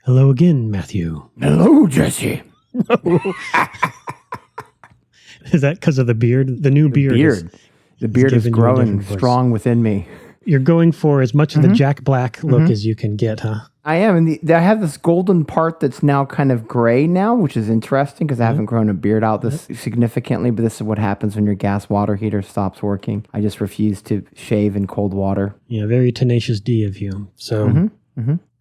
Hello again, Matthew. Hello, Jesse. Is that because of the beard? The new beard. The beard is growing strong within me. You're going for as much of the Jack Black look as you can get, huh? I am. And I have this golden part that's now kind of gray now, which is interesting because I haven't grown a beard out this significantly. But this is what happens when your gas water heater stops working. I just refuse to shave in cold water. Yeah, very tenacious D of you. So...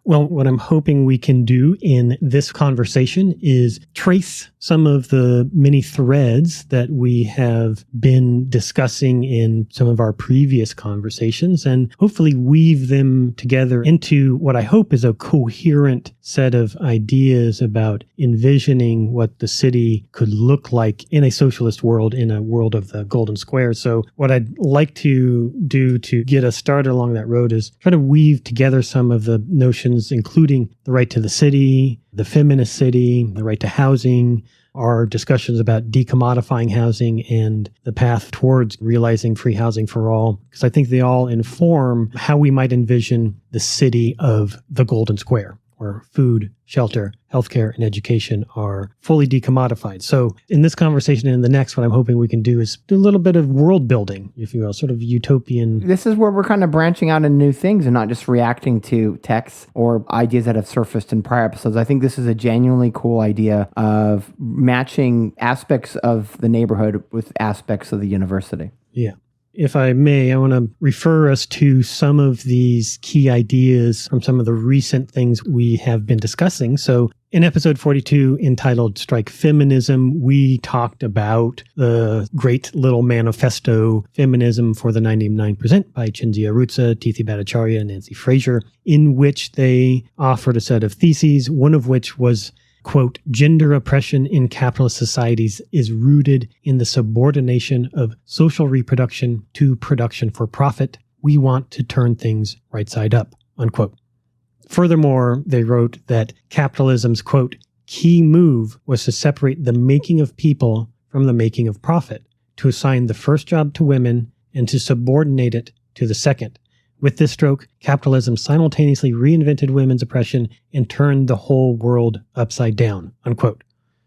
Well, what I'm hoping we can do in this conversation is trace some of the many threads that we have been discussing in some of our previous conversations and hopefully weave them together into what I hope is a coherent set of ideas about envisioning what the city could look like in a socialist world, in a world of the golden square. So what I'd like to do to get us started along that road is try to weave together some of the notions, including the right to the city, the feminist city, the right to housing, our discussions about decommodifying housing and the path towards realizing free housing for all, because I think they all inform how we might envision the city of the golden square, where food, shelter, healthcare, and education are fully decommodified. So in this conversation and in the next, what I'm hoping we can do is do a little bit of world building, if you will, sort of utopian. This is where we're kind of branching out into new things and not just reacting to texts or ideas that have surfaced in prior episodes. I think this is a genuinely cool idea of matching aspects of the neighborhood with aspects of the university. Yeah. If I may, I want to refer us to some of these key ideas from some of the recent things we have been discussing. So in episode 42, entitled Strike Feminism, we talked about the great little manifesto, Feminism for the 99% by Cinzia Arruzza, Tithi Bhattacharya, and Nancy Fraser, in which they offered a set of theses, one of which was, quote, gender oppression in capitalist societies is rooted in the subordination of social reproduction to production for profit. We want to turn things right side up, unquote. Furthermore, they wrote that capitalism's, quote, key move was to separate the making of people from the making of profit, to assign the first job to women and to subordinate it to the second. With this stroke, capitalism simultaneously reinvented women's oppression and turned the whole world upside down, unquote.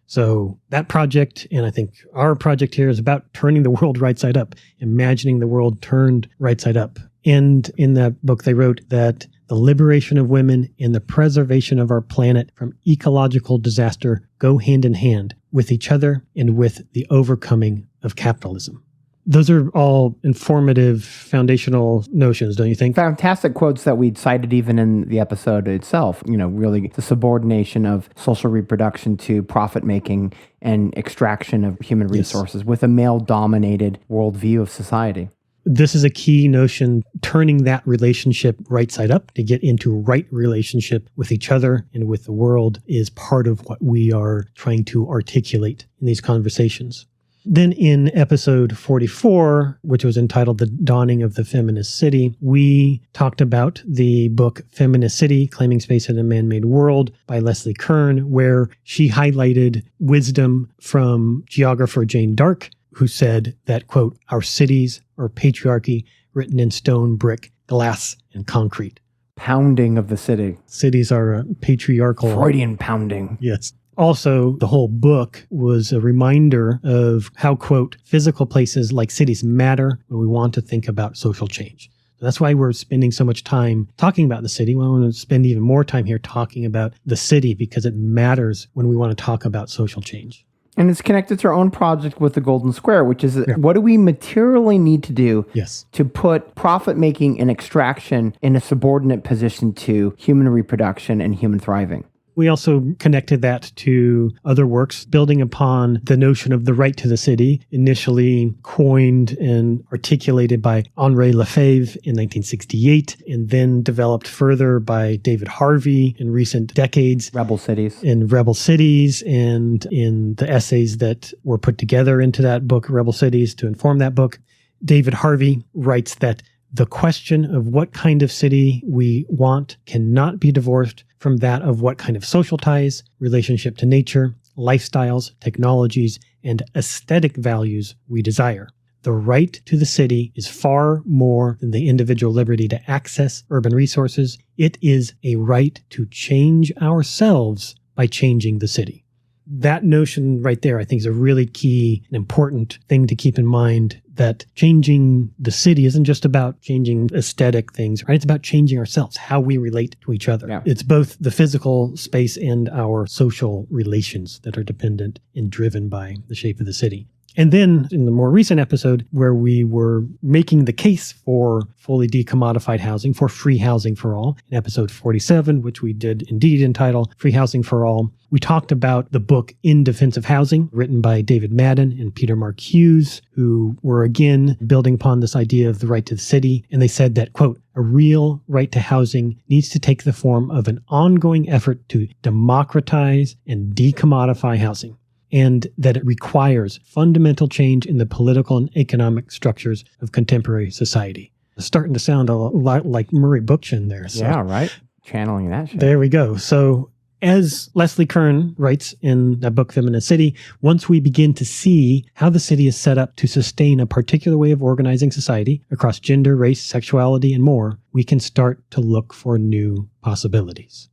So that project, and I think our project here, is about turning the world right side up, imagining the world turned right side up. And in that book, they wrote that the liberation of women and the preservation of our planet from ecological disaster go hand in hand with each other and with the overcoming of capitalism. Those are all informative, foundational notions, don't you think? Fantastic quotes that we'd cited even in the episode itself. You know, really the subordination of social reproduction to profit-making and extraction of human resources with a male-dominated worldview of society. This is a key notion, turning that relationship right side up to get into right relationship with each other and with the world is part of what we are trying to articulate in these conversations. Then in episode 44, which was entitled The Dawning of the Feminist City, we talked about the book Feminist City, Claiming Space in a Man-Made World by Leslie Kern, where she highlighted wisdom from geographer Jane Dark, who said that, quote, our cities are patriarchy written in stone, brick, glass, and concrete. Pounding of the city. Cities are patriarchal. Freudian pounding. Yes. Also, the whole book was a reminder of how, quote, physical places like cities matter when we want to think about social change. So that's why we're spending so much time talking about the city. We want to spend even more time here talking about the city because it matters when we want to talk about social change. And it's connected to our own project with the Golden Square, which is what do we materially need to do to put profit-making and extraction in a subordinate position to human reproduction and human thriving? We also connected that to other works building upon the notion of the right to the city, initially coined and articulated by Henri Lefebvre in 1968, and then developed further by David Harvey in recent decades. Rebel Cities. In Rebel Cities and in the essays that were put together into that book, Rebel Cities, to inform that book. David Harvey writes that the question of what kind of city we want cannot be divorced from that of what kind of social ties, relationship to nature, lifestyles, technologies, and aesthetic values we desire. The right to the city is far more than the individual liberty to access urban resources. It is a right to change ourselves by changing the city. That notion right there, I think, is a really key and important thing to keep in mind, that changing the city isn't just about changing aesthetic things, right? It's about changing ourselves, how we relate to each other. Yeah. It's both the physical space and our social relations that are dependent and driven by the shape of the city. And then in the more recent episode where we were making the case for fully decommodified housing, for free housing for all, in episode 47, which we did indeed entitle Free Housing for All, we talked about the book In Defense of Housing, written by David Madden and Peter Mark Hughes, who were again building upon this idea of the right to the city. And they said that, quote, a real right to housing needs to take the form of an ongoing effort to democratize and decommodify housing, and that it requires fundamental change in the political and economic structures of contemporary society. It's starting to sound a lot like Murray Bookchin there. So. Yeah, right. Channeling that shit. There we go. So as Leslie Kern writes in that book, Feminist City, once we begin to see how the city is set up to sustain a particular way of organizing society across gender, race, sexuality, and more, we can start to look for new possibilities.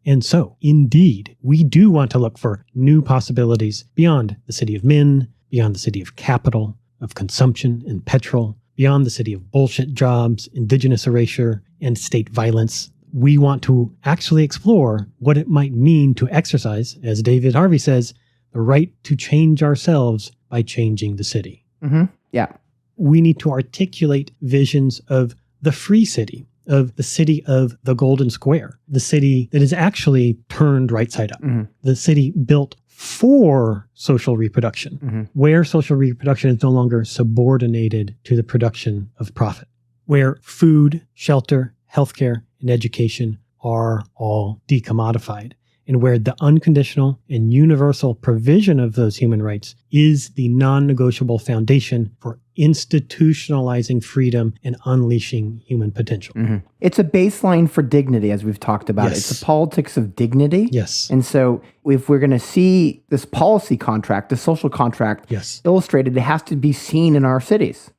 And so, indeed, we do want to look for new possibilities beyond the city of men, beyond the city of capital, of consumption and petrol, beyond the city of bullshit jobs, indigenous erasure, and state violence. We want to actually explore what it might mean to exercise, as David Harvey says, the right to change ourselves by changing the city. Mm-hmm. Yeah. We need to articulate visions of the free city, of the city of the Golden Square, the city that is actually turned right side up, the city built for social reproduction, where social reproduction is no longer subordinated to the production of profit, where food, shelter, healthcare, and education are all decommodified, and where the unconditional and universal provision of those human rights is the non-negotiable foundation for institutionalizing freedom and unleashing human potential. It's a baseline for dignity, as we've talked about. Yes. It's a politics of dignity. Yes. And so if we're going to see this policy contract, the social contract illustrated, it has to be seen in our cities.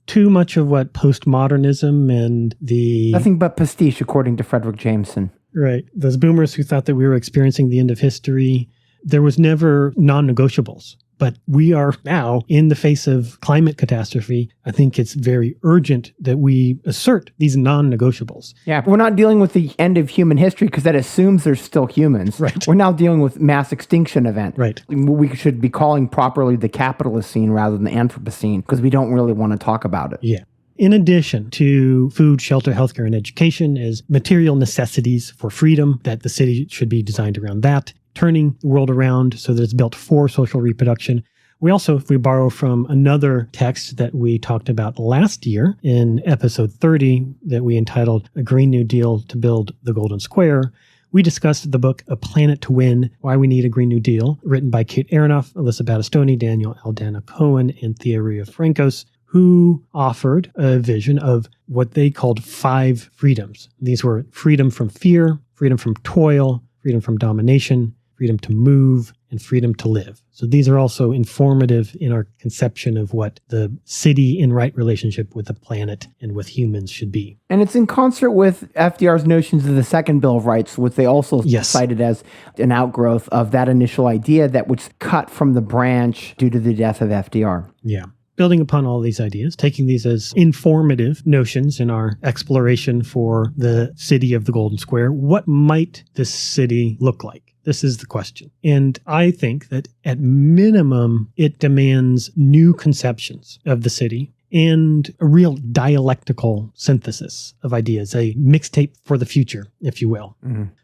Too much of what postmodernism and the... Nothing but pastiche, according to Frederick Jameson. Right. Those boomers who thought that we were experiencing the end of history, there was never non-negotiables. But we are now in the face of climate catastrophe. I think it's very urgent that we assert these non-negotiables. Yeah, we're not dealing with the end of human history because that assumes there's still humans. Right. We're now dealing with mass extinction event. Right. We should be calling properly the Capitalocene rather than the Anthropocene because we don't really want to talk about it. Yeah. In addition to food, shelter, healthcare, and education as material necessities for freedom, that the city should be designed around that, turning the world around so that it's built for social reproduction. We also, if we borrow from another text that we talked about last year in episode 30 that we entitled A Green New Deal to Build the Golden Square, we discussed the book A Planet to Win, Why We Need a Green New Deal, written by Kate Aronoff, Alyssa Battistoni, Daniel Aldana Cohen, and Thea Francos, who offered a vision of what they called 5 freedoms. These were freedom from fear, freedom from toil, freedom from domination, freedom to move, and freedom to live. So these are also informative in our conception of what the city in right relationship with the planet and with humans should be. And it's in concert with FDR's notions of the Second Bill of Rights, which they also cited as an outgrowth of that initial idea that was cut from the branch due to the death of FDR. Yeah. Building upon all these ideas, taking these as informative notions in our exploration for the city of the Golden Square, what might this city look like? This is the question. And I think that at minimum, it demands new conceptions of the city and a real dialectical synthesis of ideas, a mixtape for the future, if you will.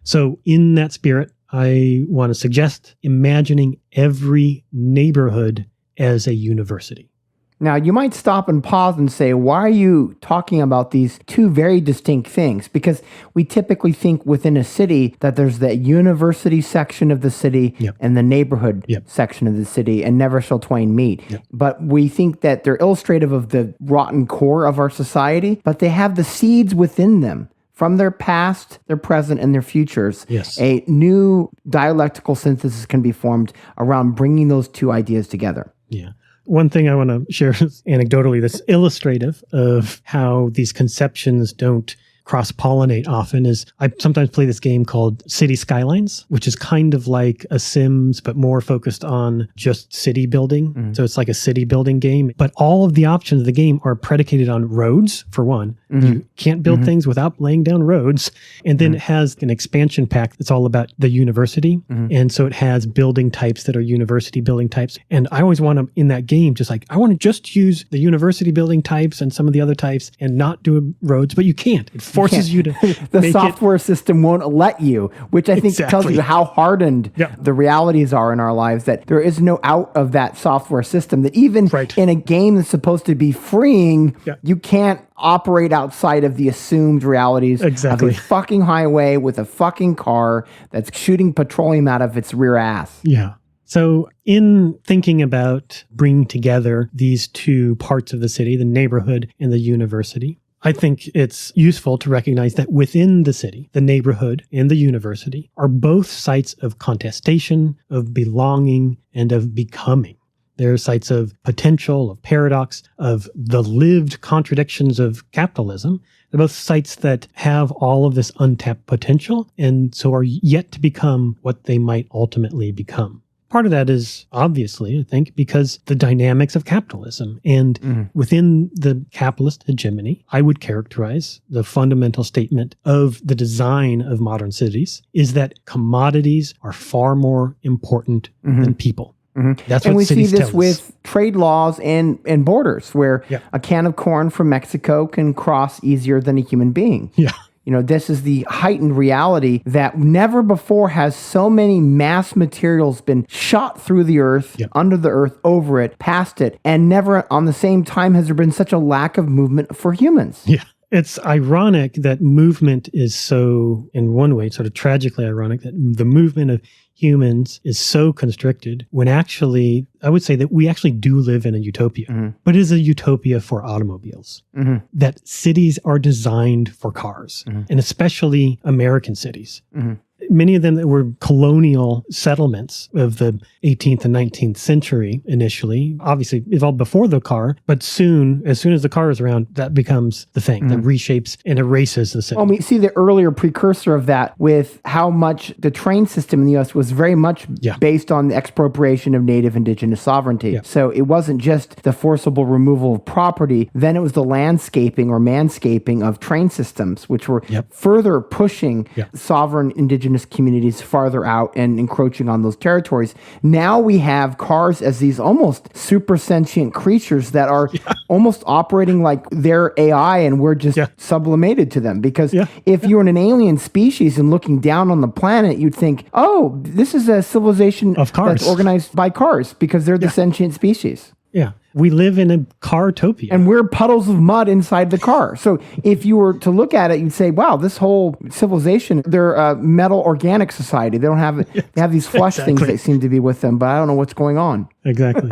So in that spirit, I want to suggest imagining every neighborhood as a university. Now, you might stop and pause and say, why are you talking about these two very distinct things? Because we typically think within a city that there's the university section of the city and the neighborhood section of the city, and never shall twain meet. But we think that they're illustrative of the rotten core of our society, but they have the seeds within them. From their past, their present, and their futures, a new dialectical synthesis can be formed around bringing those two ideas together. Yeah. One thing I want to share is anecdotally that's illustrative of how these conceptions don't cross-pollinate often is I sometimes play this game called City Skylines, which is kind of like a Sims, but more focused on just city building. So it's like a city building game. But all of the options of the game are predicated on roads, for one. You can't build things without laying down roads. And then it has an expansion pack that's all about the university. And so it has building types that are university building types. And I always want to, in that game, just like, I want to just use the university building types and some of the other types and not do roads, but you can't. It forces you to the software system won't let you, which I think tells you how hardened the realities are in our lives, that there is no out of that software system, that even in a game that's supposed to be freeing, you can't operate outside of the assumed realities of a fucking highway with a fucking car that's shooting petroleum out of its rear ass. Yeah. So in thinking about bringing together these two parts of the city, the neighborhood and the university, I think it's useful to recognize that within the city, the neighborhood and the university are both sites of contestation, of belonging, and of becoming. They're sites of potential, of paradox, of the lived contradictions of capitalism. They're both sites that have all of this untapped potential and so are yet to become what they might ultimately become. Part of that is obviously, I think, because the dynamics of capitalism. And within the capitalist hegemony, I would characterize the fundamental statement of the design of modern cities is that commodities are far more important than people. That's and what we see cities this tell us. with trade laws and borders, where a can of corn from Mexico can cross easier than a human being. You know, this is the heightened reality that never before has so many mass materials been shot through the earth, under the earth, over it, past it, and never on the same time has there been such a lack of movement for humans. Yeah. It's ironic that movement is so, in one way, sort of tragically ironic that the movement of humans is so constricted when actually, I would say that we actually do live in a utopia, but it is a utopia for automobiles. That cities are designed for cars, and especially American cities. Many of them that were colonial settlements of the 18th and 19th century initially, obviously evolved before the car, but as soon as the car is around, that becomes the thing that reshapes and erases the city. Well, we see the earlier precursor of that with how much the train system in the U.S. was very much based on the expropriation of native indigenous sovereignty. So it wasn't just the forcible removal of property, then it was the landscaping or manscaping of train systems, which were further pushing sovereign indigenous communities farther out and encroaching on those territories. Now we have cars as these almost super sentient creatures that are almost operating like they're AI and we're just sublimated to them. Because if you're an alien species and looking down on the planet, you'd think, oh, this is a civilization of cars that's organized by cars because they're the sentient species. Yeah. We live in a car-topia. And we're puddles of mud inside the car. So if you were to look at it, you'd say, wow, this whole civilization, they're a metal organic society. They don't have, they have these flesh things that seem to be with them, but I don't know what's going on. Exactly.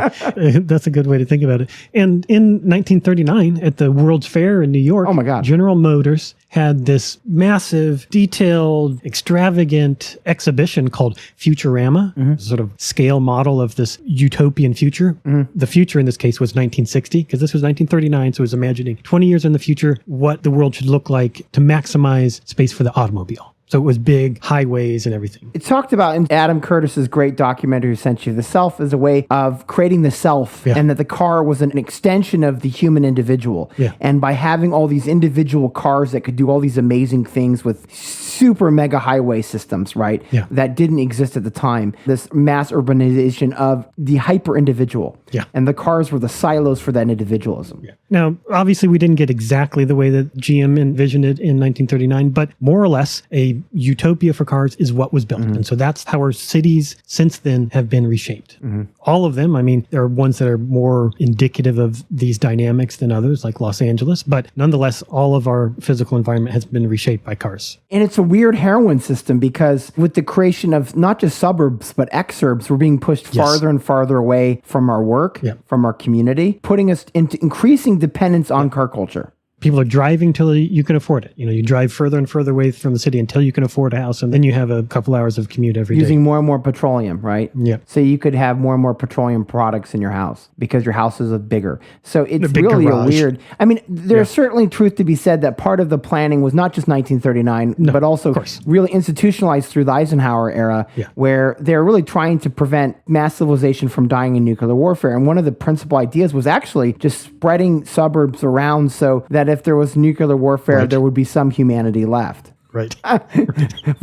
That's a good way to think about it. And in 1939, at the World's Fair in New York, General Motors had this massive, detailed, extravagant exhibition called Futurama, sort of scale model of this utopian future. The future in this case was 1960, because this was 1939, so it was imagining 20 years in the future what the world should look like to maximize space for the automobile. So it was big highways and everything. It talked about in Adam Curtis's great documentary, essentially, the self as a way of creating the self, and that the car was an extension of the human individual. And by having all these individual cars that could do all these amazing things with super mega highway systems, right? That didn't exist at the time. This mass urbanization of the hyper individual. And the cars were the silos for that individualism. Now, obviously, we didn't get exactly the way that GM envisioned it in 1939, but more or less, a utopia for cars is what was built. And so that's how our cities since then have been reshaped. All of them, I mean, there are ones that are more indicative of these dynamics than others, like Los Angeles, but nonetheless, all of our physical environment has been reshaped by cars. And it's a weird heroin system because with the creation of not just suburbs, but exurbs, we're being pushed farther and farther away from our work, from our community, putting us into increasing dependence on car culture. People are driving till you can afford it. You drive further and further away from the city until you can afford a house, and then you have a couple hours of commute every day. Using more and more petroleum, right? Yeah. So you could have more and more petroleum products in your house because your house is bigger. So it's big really garage. a weird... I mean, there's certainly truth to be said that part of the planning was not just 1939, but also really institutionalized through the Eisenhower era, where they're really trying to prevent mass civilization from dying in nuclear warfare. And one of the principal ideas was actually just spreading suburbs around so that if there was nuclear warfare, there would be some humanity left. Right. But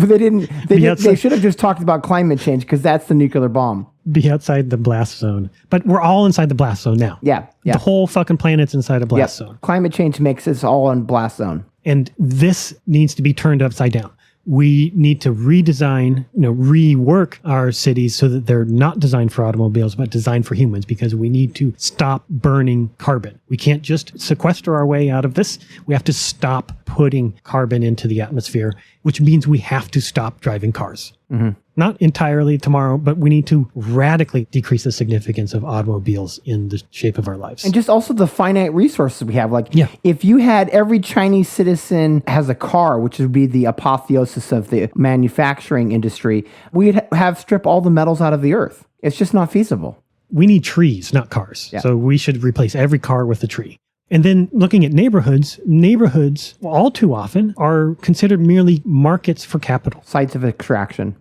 they should have just talked about climate change because that's the nuclear bomb. Be outside the blast zone. But we're all inside the blast zone now. Yeah. The whole fucking planet's inside a blast zone. Climate change makes us all in blast zone. And this needs to be turned upside down. We need to redesign, rework our cities so that they're not designed for automobiles, but designed for humans, because we need to stop burning carbon. We can't just sequester our way out of this. We have to stop putting carbon into the atmosphere, which means we have to stop driving cars. Mm-hmm. Not entirely tomorrow, but we need to radically decrease the significance of automobiles in the shape of our lives. And just also the finite resources we have. If you had every Chinese citizen has a car, which would be the apotheosis of the manufacturing industry, we'd have strip all the metals out of the earth. It's just not feasible. We need trees, not cars. Yeah. So we should replace every car with a tree. And then looking at neighborhoods all too often are considered merely markets for capital. Sites of extraction,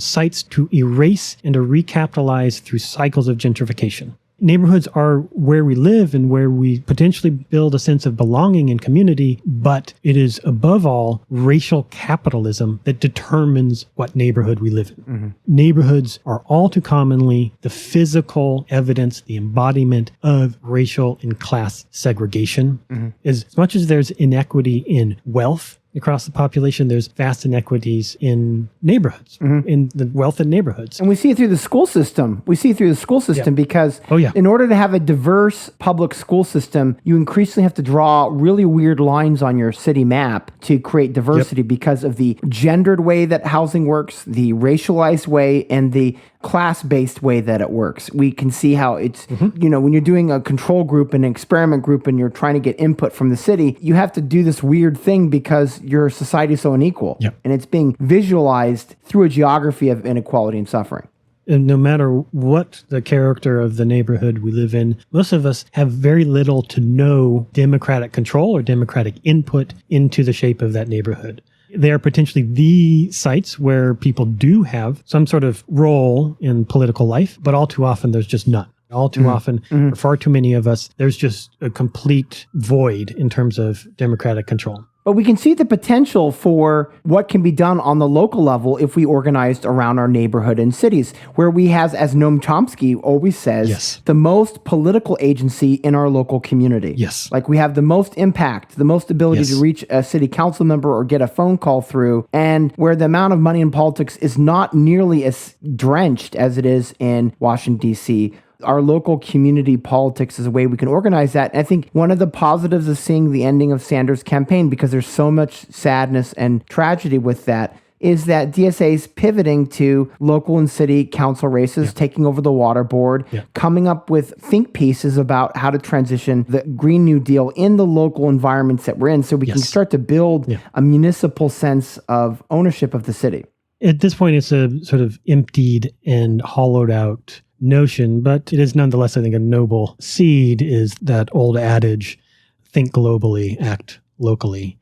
sites to erase and to recapitalize through cycles of gentrification. Neighborhoods are where we live and where we potentially build a sense of belonging and community, but it is above all racial capitalism that determines what neighborhood we live in. Mm-hmm. Neighborhoods are all too commonly the physical evidence, the embodiment of racial and class segregation. Mm-hmm. As much as there's inequity in wealth across the population, there's vast inequities in neighborhoods, in the wealth in neighborhoods. And we see it through the school system. Because in order to have a diverse public school system, you increasingly have to draw really weird lines on your city map to create diversity because of the gendered way that housing works, the racialized way, and the class-based way that it works. We can see how it's, when you're doing a control group and an experiment group and you're trying to get input from the city, you have to do this weird thing because your society is so unequal. Yep. And it's being visualized through a geography of inequality and suffering. And no matter what the character of the neighborhood we live in, most of us have very little to no democratic control or democratic input into the shape of that neighborhood. They are potentially the sites where people do have some sort of role in political life, but all too often there's just none. All too often, for far too many of us, there's just a complete void in terms of democratic control. But we can see the potential for what can be done on the local level if we organized around our neighborhood and cities, where we have, as Noam Chomsky always says, the most political agency in our local community. Yes. Like we have the most impact, the most ability to reach a city council member or get a phone call through, and where the amount of money in politics is not nearly as drenched as it is in Washington, D.C., our local community politics is a way we can organize that. And I think one of the positives of seeing the ending of Sanders' campaign, because there's so much sadness and tragedy with that, is that DSA is pivoting to local and city council races, taking over the water board, coming up with think pieces about how to transition the Green New Deal in the local environments that we're in, so we can start to build a municipal sense of ownership of the city. At this point, it's a sort of emptied and hollowed out notion, but it is nonetheless, I think, a noble seed, is that old adage, think globally, act locally,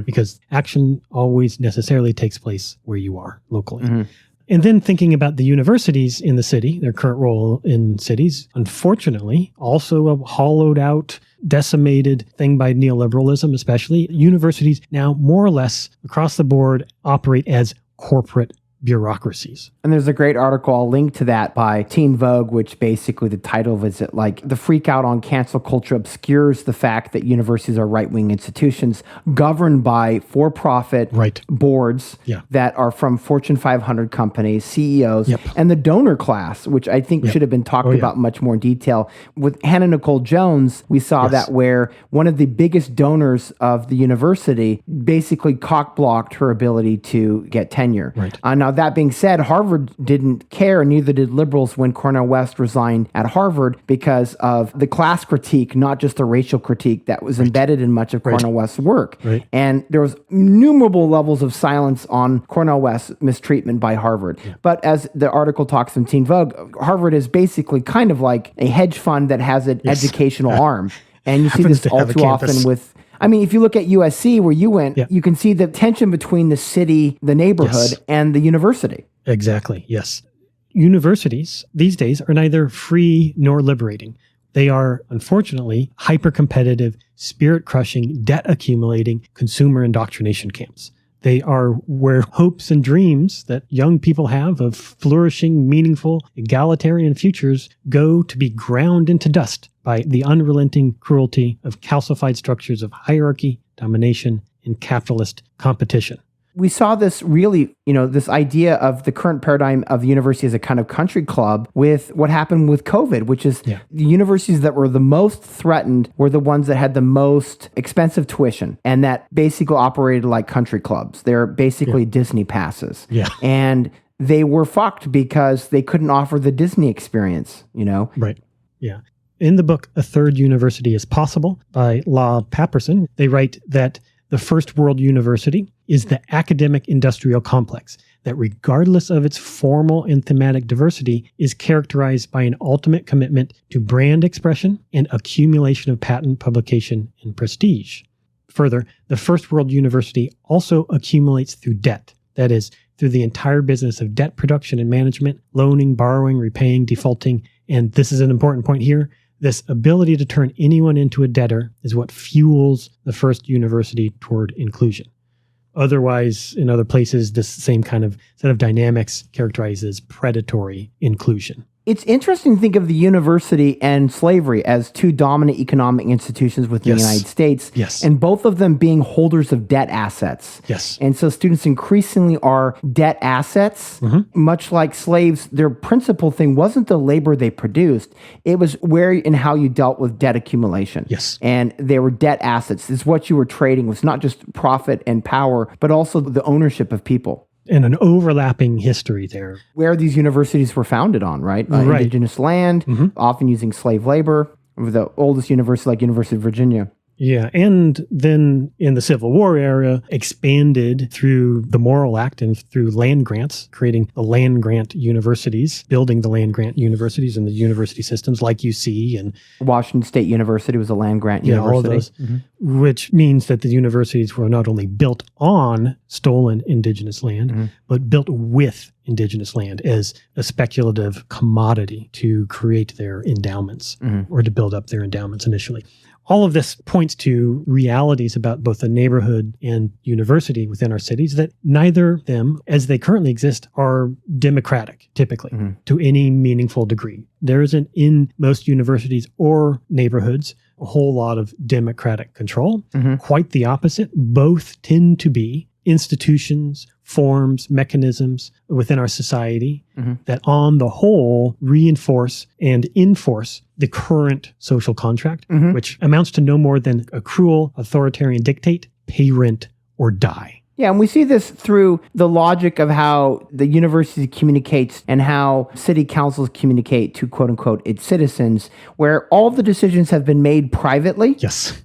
because action always necessarily takes place where you are locally. And then thinking about the universities in the city, their current role in cities, unfortunately, also a hollowed out, decimated thing by neoliberalism, especially. Universities now more or less across the board operate as corporate bureaucracies. And there's a great article, I'll link to that, by Teen Vogue, which basically the title of it is like, the freak out on cancel culture obscures the fact that universities are right-wing institutions governed by for-profit boards that are from Fortune 500 companies, CEOs, and the donor class, which I think should have been talked about much more in detail. With Hannah Nicole Jones, we saw that where one of the biggest donors of the university basically cock-blocked her ability to get tenure. Now, that being said, Harvard didn't care, and neither did liberals when Cornel West resigned at Harvard because of the class critique, not just the racial critique that was embedded in much of Cornel West's work. And there was innumerable levels of silence on Cornel West's mistreatment by Harvard. But as the article talks in Teen Vogue, Harvard is basically kind of like a hedge fund that has an educational arm. And you see this all too often with... I mean, if you look at USC, where you went, you can see the tension between the city, the neighborhood, and the university. Exactly, yes. Universities these days are neither free nor liberating. They are, unfortunately, hyper-competitive, spirit-crushing, debt-accumulating consumer indoctrination camps. They are where hopes and dreams that young people have of flourishing, meaningful, egalitarian futures go to be ground into dust by the unrelenting cruelty of calcified structures of hierarchy, domination, and capitalist competition. We saw this really, this idea of the current paradigm of the university as a kind of country club with what happened with COVID, which is the universities that were the most threatened were the ones that had the most expensive tuition and that basically operated like country clubs. They're basically Disney passes. And they were fucked because they couldn't offer the Disney experience, Right. Yeah. In the book, A Third University is Possible by La Paperson, they write that the first world university is the academic industrial complex that, regardless of its formal and thematic diversity, is characterized by an ultimate commitment to brand expression and accumulation of patent, publication, and prestige. Further, the first world university also accumulates through debt, that is, through the entire business of debt production and management, loaning, borrowing, repaying, defaulting, and this is an important point here, this ability to turn anyone into a debtor is what fuels the first university toward inclusion. Otherwise, in other places, this same kind of set of dynamics characterizes predatory inclusion. It's interesting to think of the university and slavery as two dominant economic institutions within the United States, and both of them being holders of debt assets. And so students increasingly are debt assets. Much like slaves, their principal thing wasn't the labor they produced, it was where and how you dealt with debt accumulation. And they were debt assets. It's what you were trading. It was not just profit and power, but also the ownership of people. And an overlapping history there. Where these universities were founded on, right? Indigenous land, often using slave labor. The oldest university, like University of Virginia. Yeah, and then in the Civil War era, expanded through the Morrill Act and through land grants, creating the land grant universities, building the land grant universities and the university systems like UC and Washington State University was a land grant university. All of those, which means that the universities were not only built on stolen indigenous land, but built with indigenous land as a speculative commodity to create their endowments or to build up their endowments initially. All of this points to realities about both the neighborhood and university within our cities that neither of them, as they currently exist, are democratic, typically, to any meaningful degree. There isn't in most universities or neighborhoods a whole lot of democratic control. Quite the opposite. Both tend to be institutions, forms, mechanisms within our society that on the whole reinforce and enforce the current social contract, which amounts to no more than a cruel authoritarian dictate, pay rent or die. Yeah, and we see this through the logic of how the university communicates and how city councils communicate to, quote unquote, its citizens, where all the decisions have been made privately.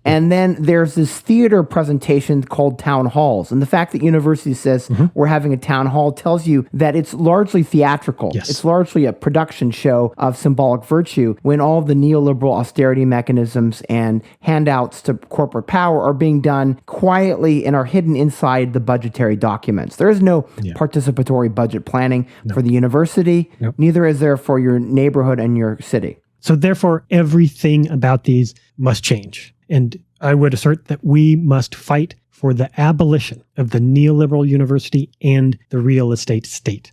And then there's this theater presentation called town halls. And the fact that university says we're having a town hall tells you that it's largely theatrical. It's largely a production show of symbolic virtue when all of the neoliberal austerity mechanisms and handouts to corporate power are being done quietly and are hidden inside the budgetary documents. There is no participatory budget planning for the university. Neither is there for your neighborhood and your city. So therefore, everything about these must change. And I would assert that we must fight for the abolition of the neoliberal university and the real estate state.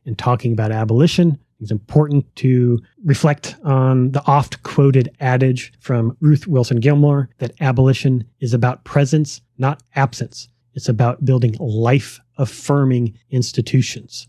In talking about abolition, it's important to reflect on the oft-quoted adage from Ruth Wilson Gilmore that abolition is about presence, not absence. It's about building life-affirming institutions.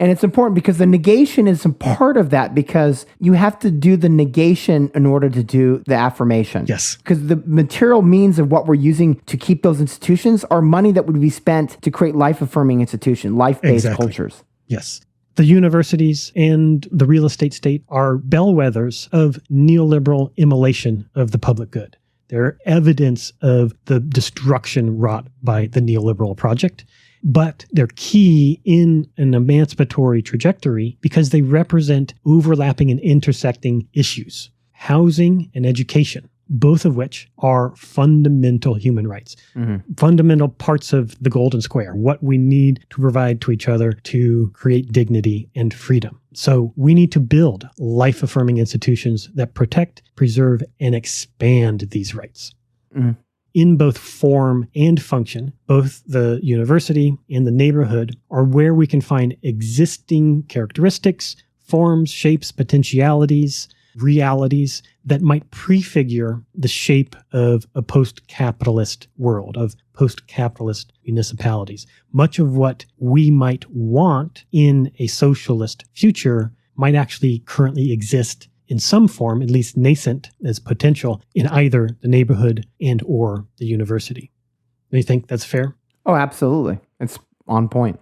And it's important because the negation is a part of that, because you have to do the negation in order to do the affirmation. Yes. Because the material means of what we're using to keep those institutions are money that would be spent to create life-affirming institutions, life-based cultures. Yes. The universities and the real estate state are bellwethers of neoliberal immolation of the public good. They're evidence of the destruction wrought by the neoliberal project, but they're key in an emancipatory trajectory because they represent overlapping and intersecting issues, housing and education, both of which are fundamental human rights, fundamental parts of the golden square, what we need to provide to each other to create dignity and freedom. So we need to build life-affirming institutions that protect, preserve, and expand these rights. In both form and function, both the university and the neighborhood are where we can find existing characteristics, forms, shapes, potentialities, realities that might prefigure the shape of a post-capitalist world, of post-capitalist municipalities. Much of what we might want in a socialist future might actually currently exist in some form, at least nascent as potential, in either the neighborhood and or the university. Do you think that's fair? Oh, absolutely. It's on point.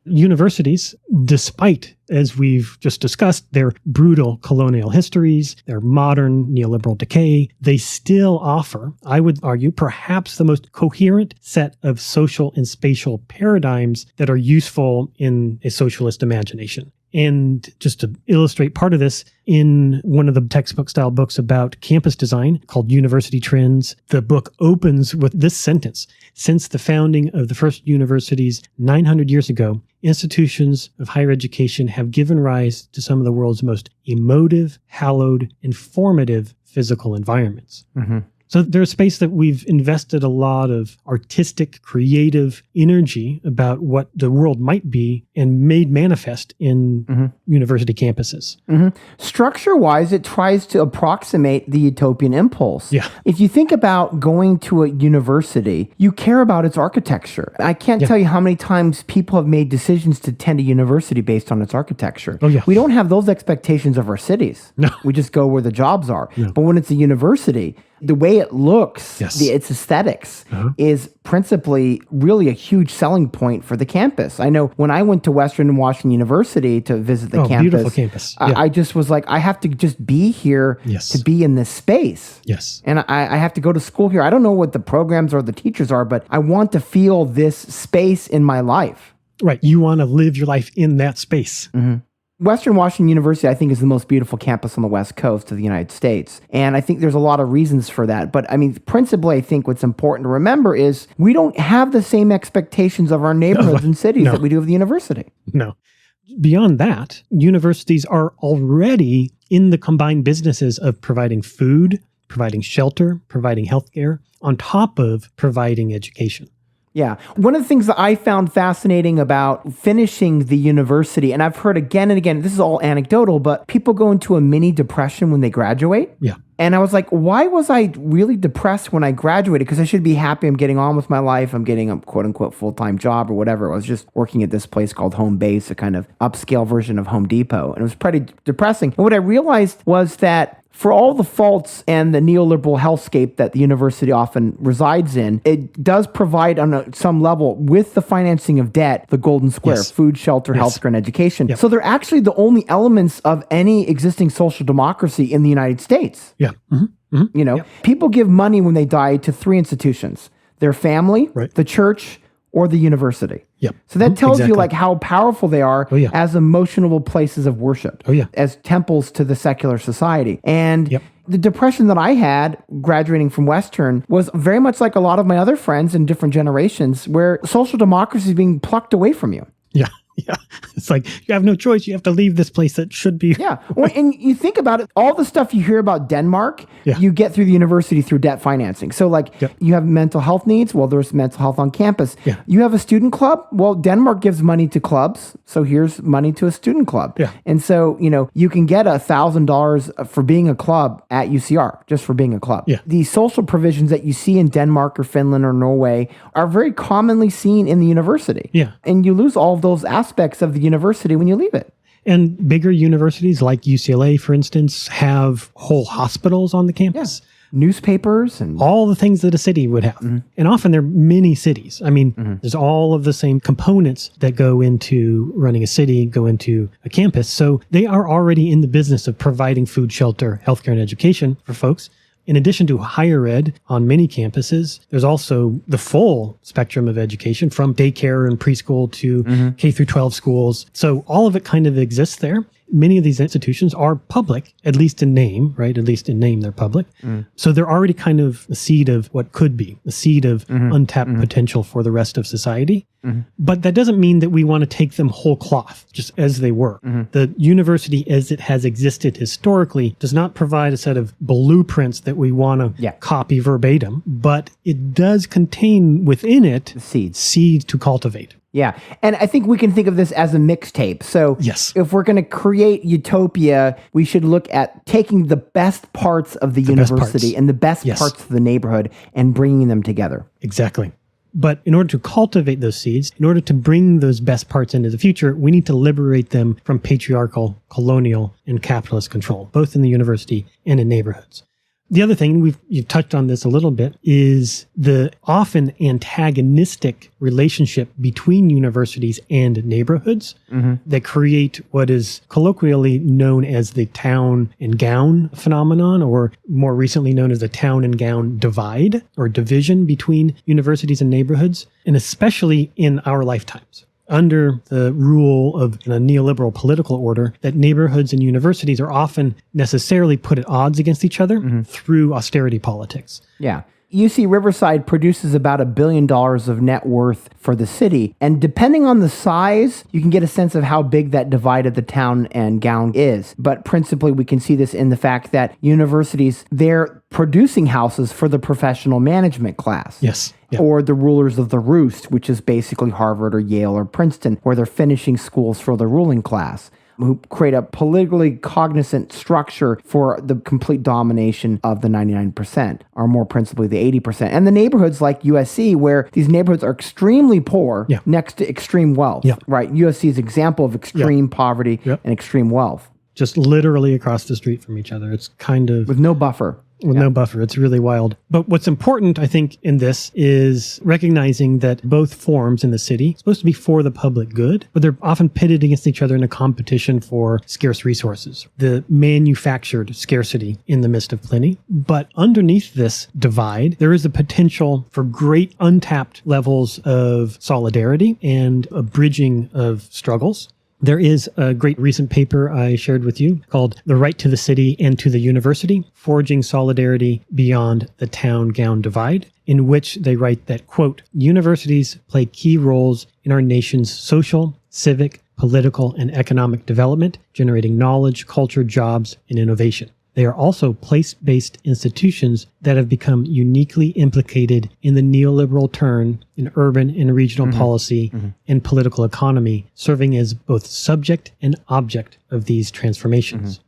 Universities, despite, as we've just discussed, their brutal colonial histories, their modern neoliberal decay, they still offer, I would argue, perhaps the most coherent set of social and spatial paradigms that are useful in a socialist imagination. And just to illustrate part of this, in one of the textbook-style books about campus design called University Trends, the book opens with this sentence: since the founding of the first universities 900 years ago, institutions of higher education have given rise to some of the world's most emotive, hallowed, and formative physical environments. So there's a space that we've invested a lot of artistic, creative energy about what the world might be and made manifest in university campuses. Structure-wise, it tries to approximate the utopian impulse. Yeah. If you think about going to a university, you care about its architecture. I can't tell you how many times people have made decisions to attend a university based on its architecture. Oh, yeah. We don't have those expectations of our cities. No. We just go where the jobs are. But when it's a university, the way it looks, its aesthetics, is principally really a huge selling point for the campus. I know when I went to Western Washington University to visit the campus, beautiful campus. I just was like, I have to just be here to be in this space. Yes. And I have to go to school here. I don't know what the programs or the teachers are, but I want to feel this space in my life. Right. You want to live your life in that space. Western Washington University, I think, is the most beautiful campus on the West Coast of the United States. And I think there's a lot of reasons for that. But I mean, principally, I think what's important to remember is we don't have the same expectations of our neighborhoods and cities that we do of the university. No. Beyond that, universities are already in the combined businesses of providing food, providing shelter, providing healthcare, on top of providing education. Yeah. One of the things that I found fascinating about finishing the university, and I've heard again and again, this is all anecdotal, but people go into a mini depression when they graduate. Yeah. And I was like, why was I really depressed when I graduated? Because I should be happy I'm getting on with my life. I'm getting a quote unquote full-time job or whatever. I was just working at this place called Home Base, a kind of upscale version of Home Depot. And it was pretty depressing. And what I realized was that for all the faults and the neoliberal hellscape that the university often resides in, it does provide on some level, with the financing of debt, the golden square: food, shelter, healthcare, and education. So they're actually the only elements of any existing social democracy in the United States. You know, people give money when they die to three institutions: their family, the church, or the university. So that tells you like how powerful they are as emotional places of worship, as temples to the secular society. And the depression that I had graduating from Western was very much like a lot of my other friends in different generations, where social democracy is being plucked away from you. It's like you have no choice. You have to leave this place that should be. Well, and you think about it, all the stuff you hear about Denmark, you get through the university through debt financing. So like you have mental health needs. Well, there's mental health on campus. You have a student club. Well, Denmark gives money to clubs. So here's money to a student club. And so, you know, you can get $1,000 for being a club at UCR, just for being a club. The social provisions that you see in Denmark or Finland or Norway are very commonly seen in the university. And you lose all of those aspects aspects of the university when you leave it. And bigger universities like UCLA, for instance, have whole hospitals on the campus. Yeah. Newspapers and all the things that a city would have. And often they're mini cities. I mean, there's all of the same components that go into running a city, go into a campus. So they are already in the business of providing food, shelter, healthcare, and education for folks. In addition to higher ed on many campuses, there's also the full spectrum of education from daycare and preschool to K through 12 schools. So all of it kind of exists there. Many of these institutions are public, at least in name, right? At least in name, they're public. So they're already kind of a seed of what could be, a seed of untapped potential for the rest of society. But that doesn't mean that we want to take them whole cloth, just as they were. The university as it has existed historically does not provide a set of blueprints that we want to copy verbatim, but it does contain within it seeds to cultivate. Yeah. And I think we can think of this as a mixtape. So if we're going to create utopia, we should look at taking the best parts of the university and the best parts of the neighborhood and bringing them together. Exactly. But in order to cultivate those seeds, in order to bring those best parts into the future, we need to liberate them from patriarchal, colonial, and capitalist control, both in the university and in neighborhoods. The other thing, you've touched on this a little bit, is the often antagonistic relationship between universities and neighborhoods that create what is colloquially known as the town and gown phenomenon, or more recently known as the town and gown divide or division between universities and neighborhoods, and especially in our lifetimes. Under the rule of a neoliberal political order, that neighborhoods and universities are often necessarily put at odds against each other through austerity politics. Yeah. UC Riverside produces about $1 billion of net worth for the city. And depending on the size, you can get a sense of how big that divide of the town and gown is. But principally, we can see this in the fact that universities, they're producing houses for the professional management class. Yes. Yeah. Or the rulers of the roost, which is basically Harvard or Yale or Princeton, where they're finishing schools for the ruling class, who create a politically cognizant structure for the complete domination of the 99%, or more principally the 80%. And the neighborhoods like USC, where these neighborhoods are extremely poor next to extreme wealth, right? USC is an example of extreme poverty and extreme wealth. Just literally across the street from each other. It's kind of... with no buffer. With no buffer. It's really wild. But what's important, I think, in this is recognizing that both forms in the city are supposed to be for the public good, but they're often pitted against each other in a competition for scarce resources, the manufactured scarcity in the midst of plenty. But underneath this divide, there is a potential for great untapped levels of solidarity and a bridging of struggles. There is a great recent paper I shared with you called The Right to the City and to the University, Forging Solidarity Beyond the Town-Gown Divide, in which they write that, quote, universities play key roles in our nation's social, civic, political, and economic development, generating knowledge, culture, jobs, and innovation. They are also place-based institutions that have become uniquely implicated in the neoliberal turn in urban and regional policy and political economy, serving as both subject and object of these transformations.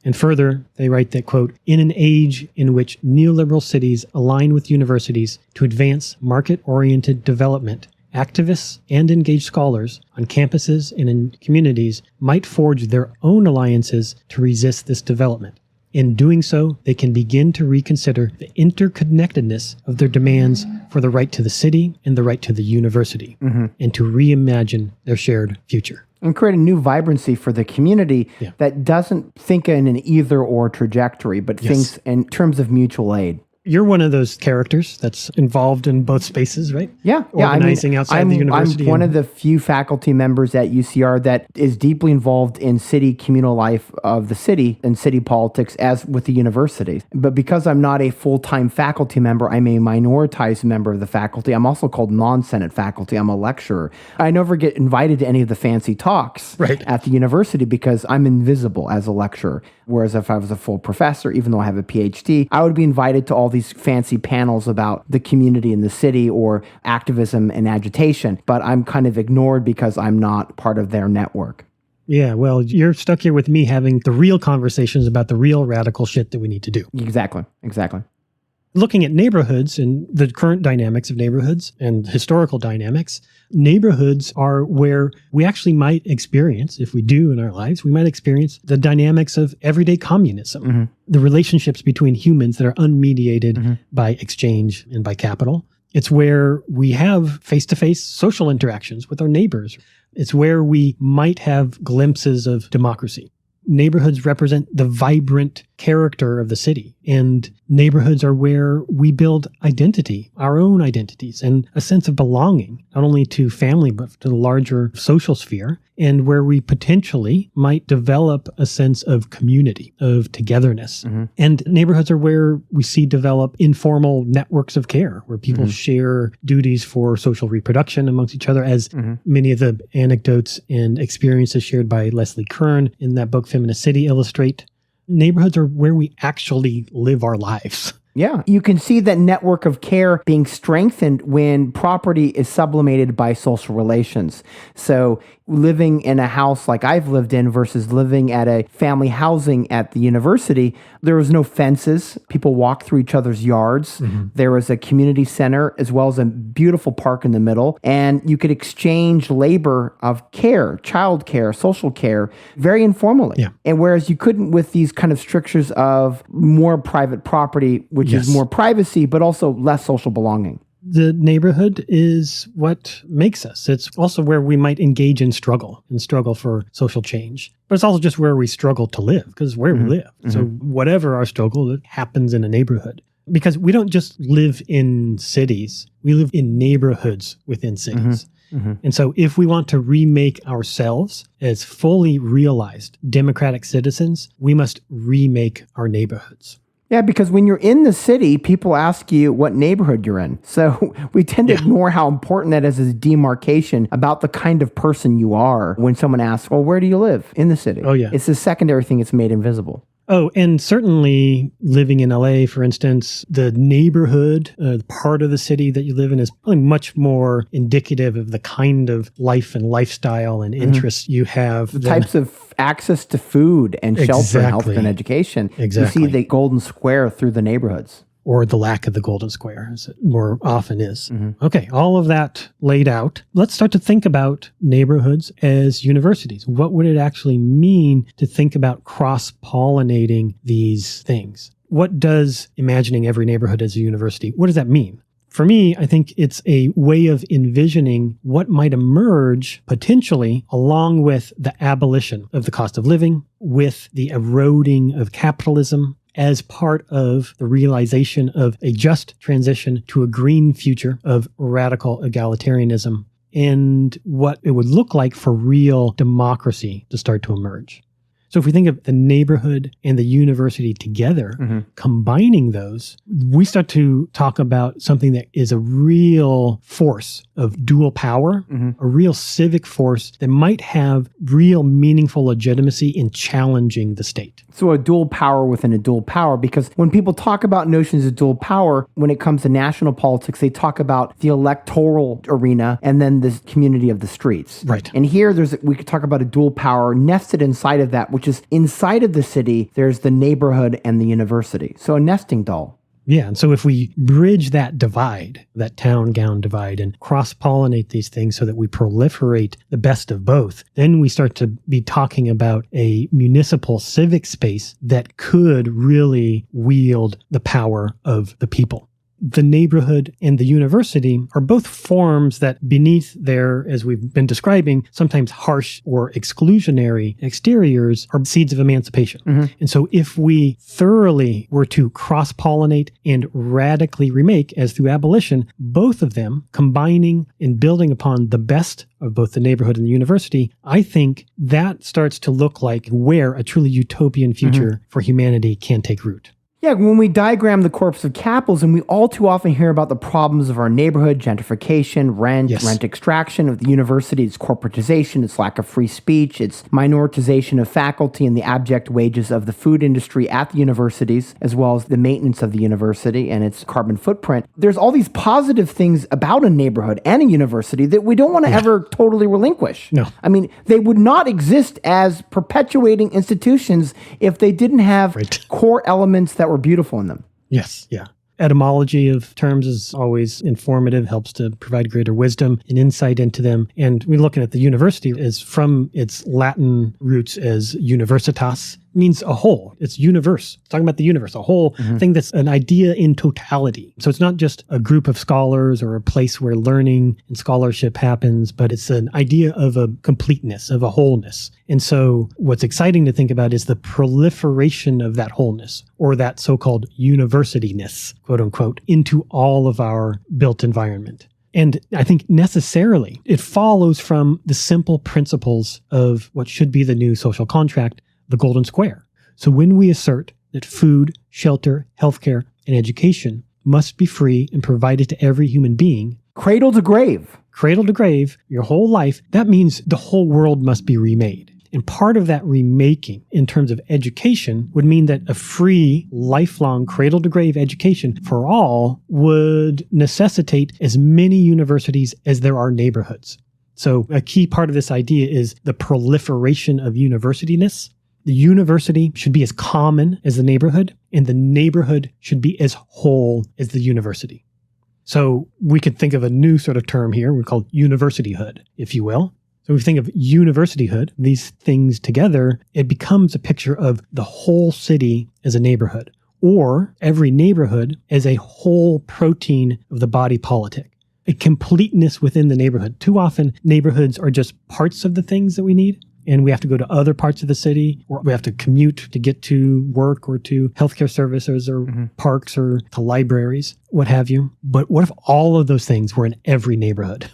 And further, they write that, quote, in an age in which neoliberal cities align with universities to advance market-oriented development, activists and engaged scholars on campuses and in communities might forge their own alliances to resist this development. In doing so, they can begin to reconsider the interconnectedness of their demands for the right to the city and the right to the university, and to reimagine their shared future. And create a new vibrancy for the community that doesn't think in an either-or trajectory, but thinks in terms of mutual aid. You're one of those characters that's involved in both spaces, right? Yeah. Organizing outside the university. I'm one of the few faculty members at UCR that is deeply involved in city communal life of the city and city politics as with the university. But because I'm not a full-time faculty member, I'm a minoritized member of the faculty. I'm also called non-Senate faculty. I'm a lecturer. I never get invited to any of the fancy talks at the university because I'm invisible as a lecturer. Whereas if I was a full professor, even though I have a PhD, I would be invited to all these fancy panels about the community in the city or activism and agitation. But I'm kind of ignored because I'm not part of their network. Yeah, well, you're stuck here with me having the real conversations about the real radical shit that we need to do. Exactly. Looking at neighborhoods and the current dynamics of neighborhoods and historical dynamics, neighborhoods are where we actually might experience, if we do in our lives, we might experience the dynamics of everyday communism, the relationships between humans that are unmediated by exchange and by capital. It's where we have face-to-face social interactions with our neighbors. It's where we might have glimpses of democracy. Neighborhoods represent the vibrant character of the city, and neighborhoods are where we build identity, our own identities, and a sense of belonging, not only to family, but to the larger social sphere, and where we potentially might develop a sense of community, of togetherness. And neighborhoods are where we see develop informal networks of care, where people share duties for social reproduction amongst each other, as many of the anecdotes and experiences shared by Leslie Kern in that book, Feminist City, illustrate. Neighborhoods are where we actually live our lives. Yeah, you can see that network of care being strengthened when property is sublimated by social relations. So living in a house like I've lived in versus living at a family housing at the university, there was no fences. People walked through each other's yards. There was a community center as well as a beautiful park in the middle. And you could exchange labor of care, child care, social care, very informally. Yeah. And whereas you couldn't with these kind of strictures of more private property, which is more privacy, but also less social belonging. The neighborhood is what makes us. It's also where we might engage in struggle for social change. But it's also just where we struggle to live, because where we live. So whatever our struggle, it happens in a neighborhood. Because we don't just live in cities, we live in neighborhoods within cities. And so if we want to remake ourselves as fully realized democratic citizens, we must remake our neighborhoods. Yeah, because when you're in the city, people ask you what neighborhood you're in. So we tend to ignore how important that is as a demarcation about the kind of person you are when someone asks, well, where do you live? In the city. Oh, yeah. It's the secondary thing that's made invisible. Oh, and certainly living in LA, for instance, the neighborhood, part of the city that you live in is probably much more indicative of the kind of life and lifestyle and interests you have. The types of access to food and shelter and health and education. Exactly. You see the golden square through the neighborhoods. Or the lack of the golden square, as it more often is. Okay, all of that laid out. Let's start to think about neighborhoods as universities. What would it actually mean to think about cross-pollinating these things? What does imagining every neighborhood as a university, what does that mean? For me, I think it's a way of envisioning what might emerge potentially along with the abolition of the cost of living, with the eroding of capitalism, as part of the realization of a just transition to a green future of radical egalitarianism, and what it would look like for real democracy to start to emerge. So if we think of the neighborhood and the university together, combining those, we start to talk about something that is a real force of dual power, a real civic force that might have real meaningful legitimacy in challenging the state. So a dual power within a dual power, because when people talk about notions of dual power, when it comes to national politics, they talk about the electoral arena and then the community of the streets. Right. And here we could talk about a dual power nested inside of that, which is inside of the city, there's the neighborhood and the university. So a nesting doll. Yeah, and so if we bridge that divide, that town-gown divide, and cross-pollinate these things so that we proliferate the best of both, then we start to be talking about a municipal civic space that could really wield the power of the people. The neighborhood and the university are both forms that beneath their, as we've been describing, sometimes harsh or exclusionary exteriors are seeds of emancipation. And so if we thoroughly were to cross-pollinate and radically remake, as through abolition, both of them, combining and building upon the best of both the neighborhood and the university, I think that starts to look like where a truly utopian future for humanity can take root. Yeah, when we diagram the corpse of capitalism, we all too often hear about the problems of our neighborhood, gentrification, rent extraction of the university, its corporatization, its lack of free speech, its minoritization of faculty, and the abject wages of the food industry at the universities, as well as the maintenance of the university and its carbon footprint. There's all these positive things about a neighborhood and a university that we don't want to ever totally relinquish. No. I mean, they would not exist as perpetuating institutions if they didn't have core elements that were beautiful in them. Yes, yeah. etymology of terms is always informative, helps to provide greater wisdom and insight into them. And we're looking at the university as from its Latin roots as universitas, means a whole. It's universe. It's talking about the universe, a whole thing that's an idea in totality. So it's not just a group of scholars or a place where learning and scholarship happens, but it's an idea of a completeness, of a wholeness. And so what's exciting to think about is the proliferation of that wholeness, or that so-called universityness, quote unquote, into all of our built environment. And I think necessarily it follows from the simple principles of what should be the new social contract, the golden square. So when we assert that food, shelter, healthcare, and education must be free and provided to every human being, cradle to grave, your whole life, that means the whole world must be remade. And part of that remaking in terms of education would mean that a free, lifelong, cradle-to-grave education for all would necessitate as many universities as there are neighborhoods. So a key part of this idea is the proliferation of universityness. The university should be as common as the neighborhood, and the neighborhood should be as whole as the university. So we could think of a new sort of term here, we call universityhood, if you will. So if we think of universityhood, these things together, it becomes a picture of the whole city as a neighborhood, or every neighborhood as a whole protein of the body politic, a completeness within the neighborhood. Too often, neighborhoods are just parts of the things that we need, and we have to go to other parts of the city, or we have to commute to get to work or to healthcare services or parks or to libraries, what have you. But what if all of those things were in every neighborhood?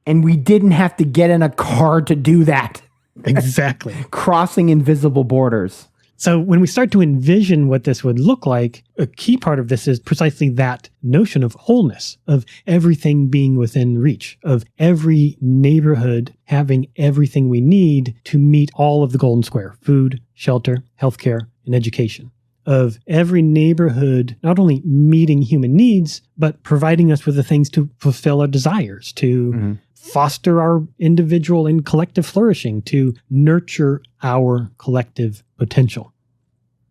And we didn't have to get in a car to do that. Exactly. Crossing invisible borders. So when we start to envision what this would look like, a key part of this is precisely that notion of wholeness, of everything being within reach, of every neighborhood having everything we need to meet all of the golden square: food, shelter, healthcare, and education. Of every neighborhood not only meeting human needs, but providing us with the things to fulfill our desires, to foster our individual and collective flourishing, to nurture our collective potential.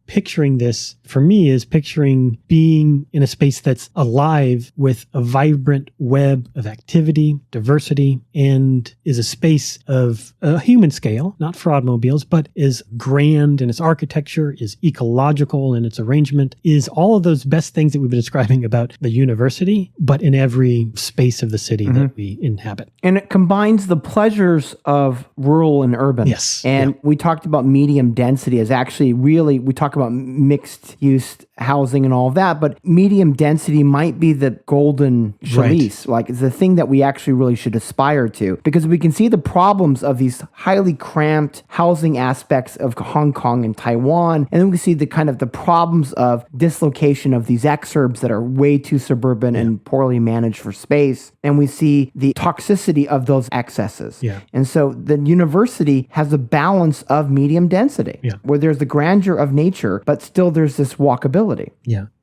Picturing this, for me, is picturing being in a space that's alive with a vibrant web of activity, diversity, and is a space of a human scale, not for automobiles, but is grand in its architecture, is ecological in its arrangement, is all of those best things that we've been describing about the university, but in every space of the city that we inhabit. And it combines the pleasures of rural and urban. Yes. And we talked about medium density as actually really, we talk about mixed use housing and all of that, but medium density might be the golden chalice. Like it's the thing that we actually really should aspire to, because we can see the problems of these highly cramped housing aspects of Hong Kong and Taiwan. And then we see the kind of the problems of dislocation of these exurbs that are way too suburban and poorly managed for space. And we see the toxicity of those excesses. And so the university has a balance of medium density where there's the grandeur of nature, but still there's this walkability.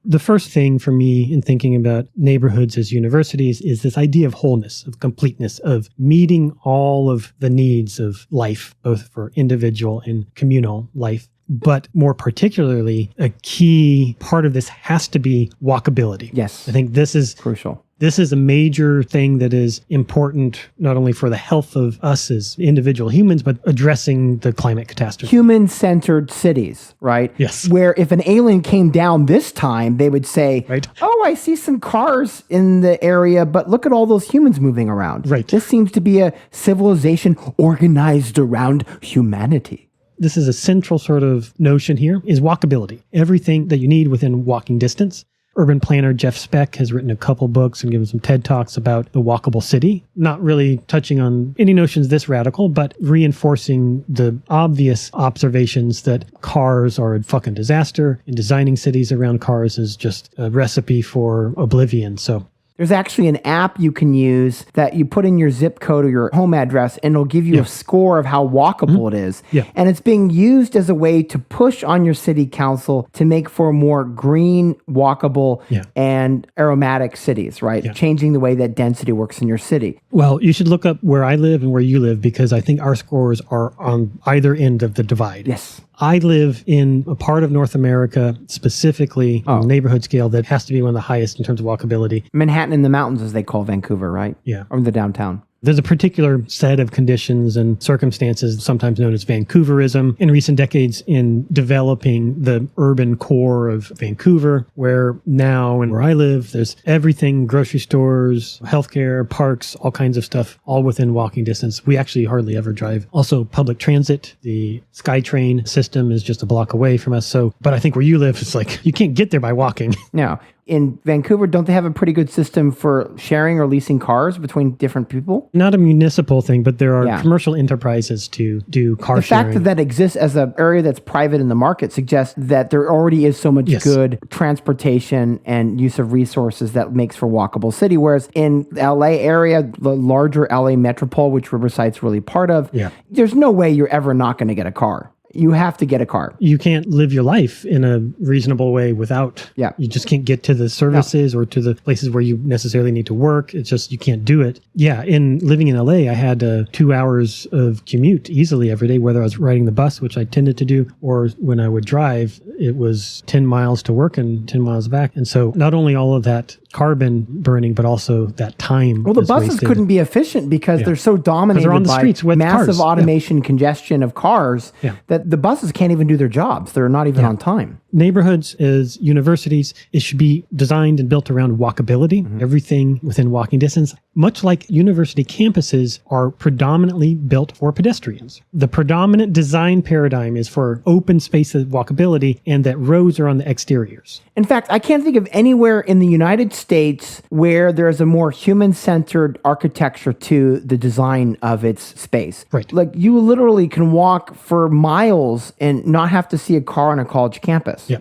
The first thing for me in thinking about neighborhoods as universities is this idea of wholeness, of completeness, of meeting all of the needs of life, both for individual and communal life. But more particularly, a key part of this has to be walkability. Yes. I think this is crucial. This is a major thing that is important not only for the health of us as individual humans, but addressing the climate catastrophe. Human-centered cities, right? Yes. Where if an alien came down this time, they would say, oh, I see some cars in the area, but look at all those humans moving around. This seems to be a civilization organized around humanity. This is a central sort of notion here, is walkability. Everything that you need within walking distance. Urban planner Jeff Speck has written a couple books and given some TED Talks about the walkable city, not really touching on any notions this radical, but reinforcing the obvious observations that cars are a fucking disaster, and designing cities around cars is just a recipe for oblivion. So there's actually an app you can use that you put in your zip code or your home address, and it'll give you a score of how walkable it is. And it's being used as a way to push on your city council to make for more green, walkable, and aromatic cities, right? Changing the way that density works in your city. Well, you should look up where I live and where you live, because I think our scores are on either end of the divide. Yes. I live in a part of North America, specifically on a neighborhood scale, that has to be one of the highest in terms of walkability. Manhattan in the mountains, as they call Vancouver, right? Yeah. Or the downtown. There's a particular set of conditions and circumstances, sometimes known as Vancouverism, in recent decades in developing the urban core of Vancouver, where now and where I live, there's everything, grocery stores, healthcare, parks, all kinds of stuff, all within walking distance. We actually hardly ever drive. Also, public transit, the SkyTrain system is just a block away from us. But I think where you live, it's like you can't get there by walking. No. In Vancouver, don't they have a pretty good system for sharing or leasing cars between different people? Not a municipal thing, but there are commercial enterprises to do car sharing. The fact that exists as an area that's private in the market suggests that there already is so much good transportation and use of resources that makes for walkable city. Whereas in the LA area, the larger LA metropole, which Riverside's really part of, there's no way you're ever not going to get a car. You have to get a car. You can't live your life in a reasonable way without. You just can't get to the services or to the places where you necessarily need to work. It's just, you can't do it. In living in LA, I had 2 hours of commute easily every day, whether I was riding the bus, which I tended to do, or when I would drive, it was 10 miles to work and 10 miles back. And so not only all of that carbon burning, but also that time. Well, the buses couldn't be efficient because they're so dominated on the by streets with massive cars. automation congestion of cars that the buses can't even do their jobs. They're not even on time. Neighborhoods as universities, it should be designed and built around walkability, everything within walking distance, much like university campuses are predominantly built for pedestrians. The predominant design paradigm is for open spaces walkability and that roads are on the exteriors. In fact, I can't think of anywhere in the United States where there is a more human-centered architecture to the design of its space. Right. Like, you literally can walk for miles and not have to see a car on a college campus. Yeah,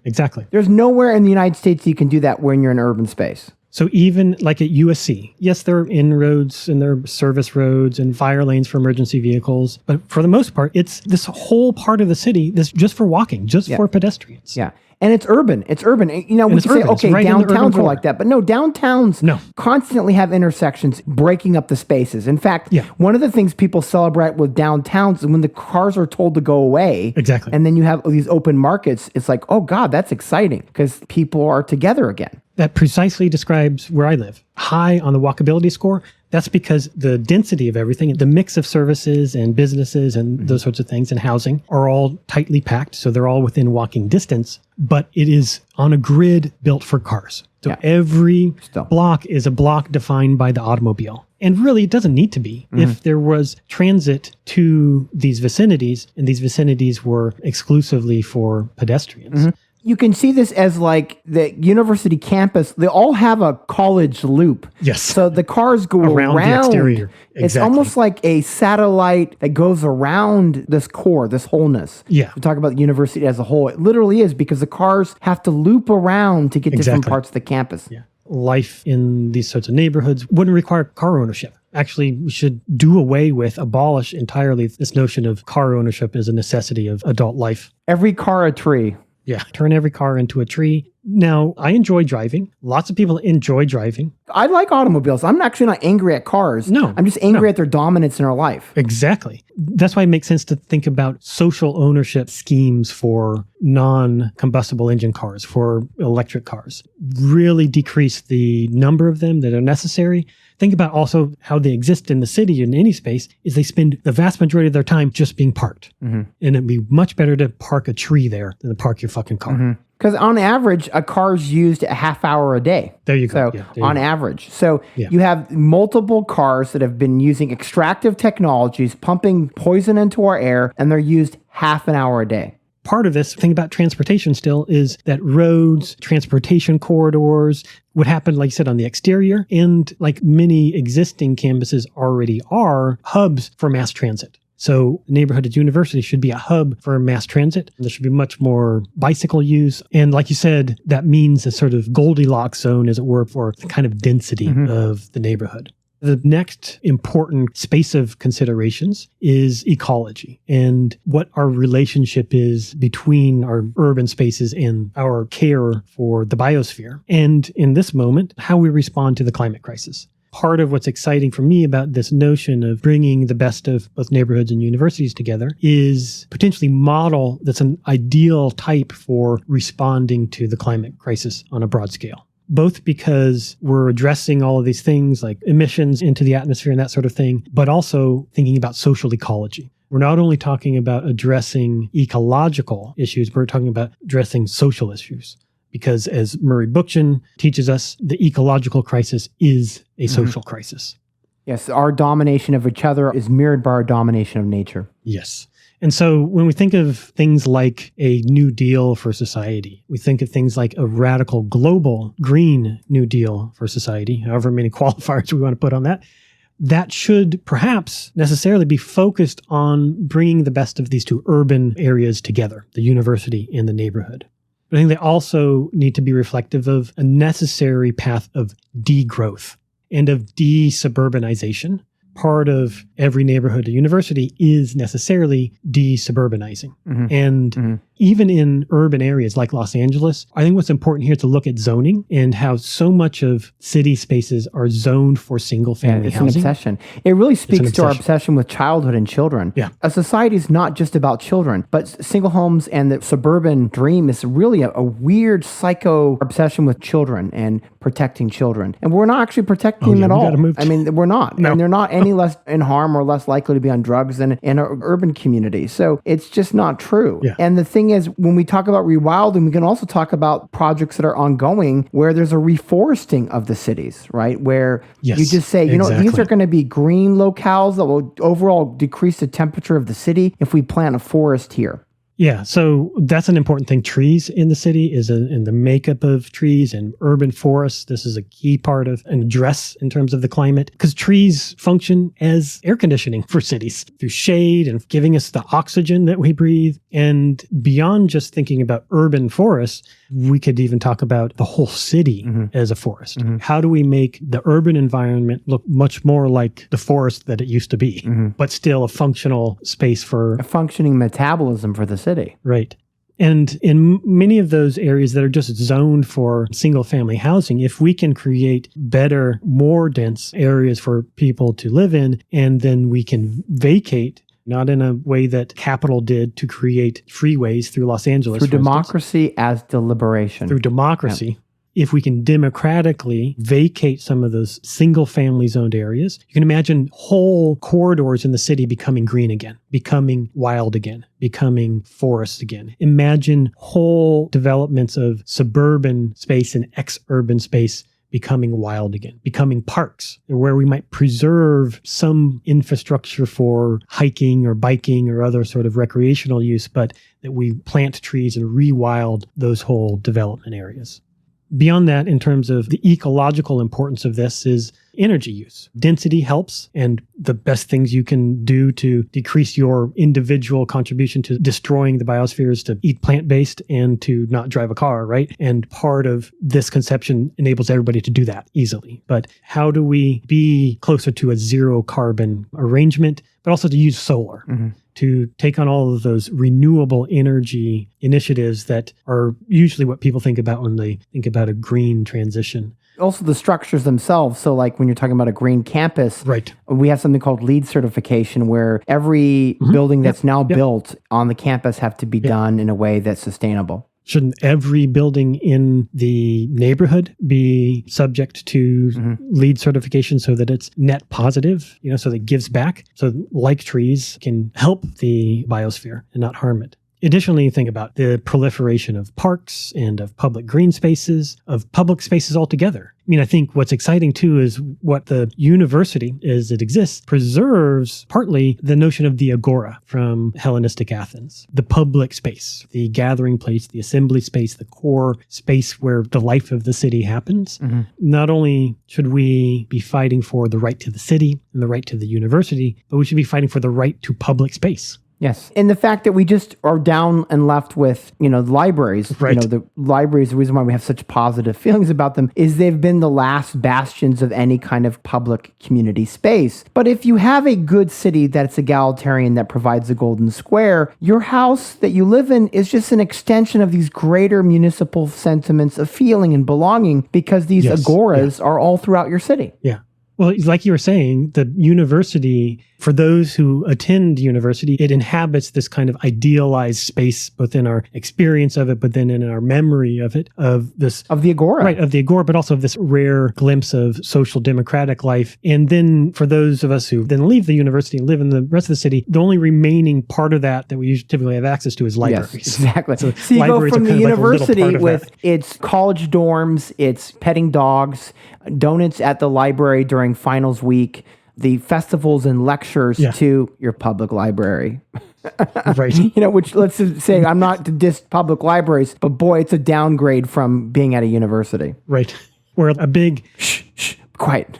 exactly. There's nowhere in the United States you can do that when you're in urban space. So even like at USC, yes, there are inroads and there are service roads and fire lanes for emergency vehicles. But for the most part, it's this whole part of the city that's just for walking, just for pedestrians. Yeah. And it's urban. It's urban. You know, we can say, okay, right downtowns are like that. But no, downtowns constantly have intersections breaking up the spaces. In fact, one of the things people celebrate with downtowns is when the cars are told to go away. Exactly. And then you have these open markets. It's like, oh, God, that's exciting because people are together again. That precisely describes where I live. High on the walkability score. That's because the density of everything, the mix of services and businesses and those sorts of things and housing are all tightly packed. So they're all within walking distance, but it is on a grid built for cars. So every block is a block defined by the automobile. And really, it doesn't need to be. If there was transit to these vicinities, and these vicinities were exclusively for pedestrians. You can see this as like the university campus. They all have a college loop. Yes. So the cars go around the exterior. Exactly. It's almost like a satellite that goes around this core, this wholeness. Yeah. We talk about the university as a whole. It literally is because the cars have to loop around to get different parts of the campus. Yeah. Life in these sorts of neighborhoods wouldn't require car ownership. Actually, we should do away with, abolish entirely this notion of car ownership as a necessity of adult life. Every car a tree. Yeah, turn every car into a tree. Now, I enjoy driving. Lots of people enjoy driving. I like automobiles. I'm actually not angry at cars. No. I'm just angry at their dominance in our life. Exactly. That's why it makes sense to think about social ownership schemes for non-combustible engine cars, for electric cars. Really decrease the number of them that are necessary. Think about also how they exist in the city in any space is they spend the vast majority of their time just being parked. And it'd be much better to park a tree there than to park your fucking car. Because on average, a car's used a half hour a day. There you go. So on average. So you have multiple cars that have been using extractive technologies, pumping poison into our air, and they're used half an hour a day. Part of this thing about transportation still is that roads, transportation corridors would happen, like you said, on the exterior. And like many existing campuses already are, hubs for mass transit. So neighborhood at university should be a hub for mass transit. There should be much more bicycle use. And like you said, that means a sort of Goldilocks zone, as it were, for the kind of density of the neighborhood. The next important space of considerations is ecology and what our relationship is between our urban spaces and our care for the biosphere. And in this moment, how we respond to the climate crisis. part of what's exciting for me about this notion of bringing the best of both neighborhoods and universities together is potentially model that's an ideal type for responding to the climate crisis on a broad scale. Both because we're addressing all of these things like emissions into the atmosphere and that sort of thing, but also thinking about social ecology. We're not only talking about addressing ecological issues, we're talking about addressing social issues. Because as Murray Bookchin teaches us, the ecological crisis is a social crisis. Yes, our domination of each other is mirrored by our domination of nature. Yes. And so when we think of things like a New Deal for society, we think of things like a radical global Green New Deal for society, however many qualifiers we want to put on that, that should perhaps necessarily be focused on bringing the best of these two urban areas together, the university and the neighborhood. But I think they also need to be reflective of a necessary path of degrowth and of desuburbanization. Part of every neighborhood or university is necessarily desuburbanizing. And even in urban areas like Los Angeles, I think what's important here is to look at zoning and how so much of city spaces are zoned for single-family housing. It's an obsession. It really speaks to our obsession with childhood and children. Yeah. A society is not just about children, but single homes and the suburban dream is really a weird psycho obsession with children and protecting children. And we're not actually protecting them at all. I mean, we're not. No. And they're not any less in harm or less likely to be on drugs than in an urban community. So it's just not true. Yeah. And the thing is, when we talk about rewilding, we can also talk about projects that are ongoing where there's a reforesting of the cities, right? Where you just say, these are going to be green locales that will overall decrease the temperature of the city if we plant a forest here. Yeah, so that's an important thing. Trees in the city is in the makeup of trees and urban forests. This is a key part of an address in terms of the climate because trees function as air conditioning for cities through shade and giving us the oxygen that we breathe. And beyond just thinking about urban forests, we could even talk about the whole city as a forest. How do we make the urban environment look much more like the forest that it used to be, but still a functional space for a functioning metabolism for the city? Right. And in many of those areas that are just zoned for single family housing, if we can create better, more dense areas for people to live in, and then we can vacate, not in a way that capital did to create freeways through Los Angeles. Through democracy as deliberation. Through democracy. Yeah. If we can democratically vacate some of those single family zoned areas, you can imagine whole corridors in the city becoming green again, becoming wild again, becoming forests again. Imagine whole developments of suburban space and ex-urban space becoming wild again, becoming parks where we might preserve some infrastructure for hiking or biking or other sort of recreational use, but that we plant trees and rewild those whole development areas. Beyond that, in terms of the ecological importance of this is energy use. Density helps, and the best things you can do to decrease your individual contribution to destroying the biosphere is to eat plant-based and to not drive a car, right? And part of this conception enables everybody to do that easily. But how do we be closer to a zero carbon arrangement, but also to use solar? To take on all of those renewable energy initiatives that are usually what people think about when they think about a green transition. Also the structures themselves. So like when you're talking about a green campus, right? We have something called LEED certification where every building that's now built on the campus have to be done in a way that's sustainable. Shouldn't every building in the neighborhood be subject to LEED certification so that it's net positive, so that it gives back? So like trees can help the biosphere and not harm it. Additionally, think about the proliferation of parks and of public green spaces, of public spaces altogether. I mean, I think what's exciting too is what the university, as it exists, preserves partly the notion of the agora from Hellenistic Athens, the public space, the gathering place, the assembly space, the core space where the life of the city happens. Not only should we be fighting for the right to the city and the right to the university, but we should be fighting for the right to public space. Yes. And the fact that we just are down and left with, libraries, right. The libraries, the reason why we have such positive feelings about them is they've been the last bastions of any kind of public community space. But if you have a good city that's egalitarian, that provides a golden square, your house that you live in is just an extension of these greater municipal sentiments of feeling and belonging because these agoras are all throughout your city. Yeah. Well, like you were saying, the university, for those who attend university, it inhabits this kind of idealized space, both in our experience of it, but then in our memory of it, of the agora. Right, of the agora, but also of this rare glimpse of social democratic life. And then for those of us who then leave the university and live in the rest of the city, the only remaining part of that we usually typically have access to is libraries. Yes, exactly. So you go libraries from are the kind of university like a little part of with that. its college dorms, its petting dogs, donuts at the library during finals week, the festivals and lectures, to your public library. Right. Which, let's just say, I'm not to diss public libraries, but boy, it's a downgrade from being at a university. Right. Where a big... Shh, quiet.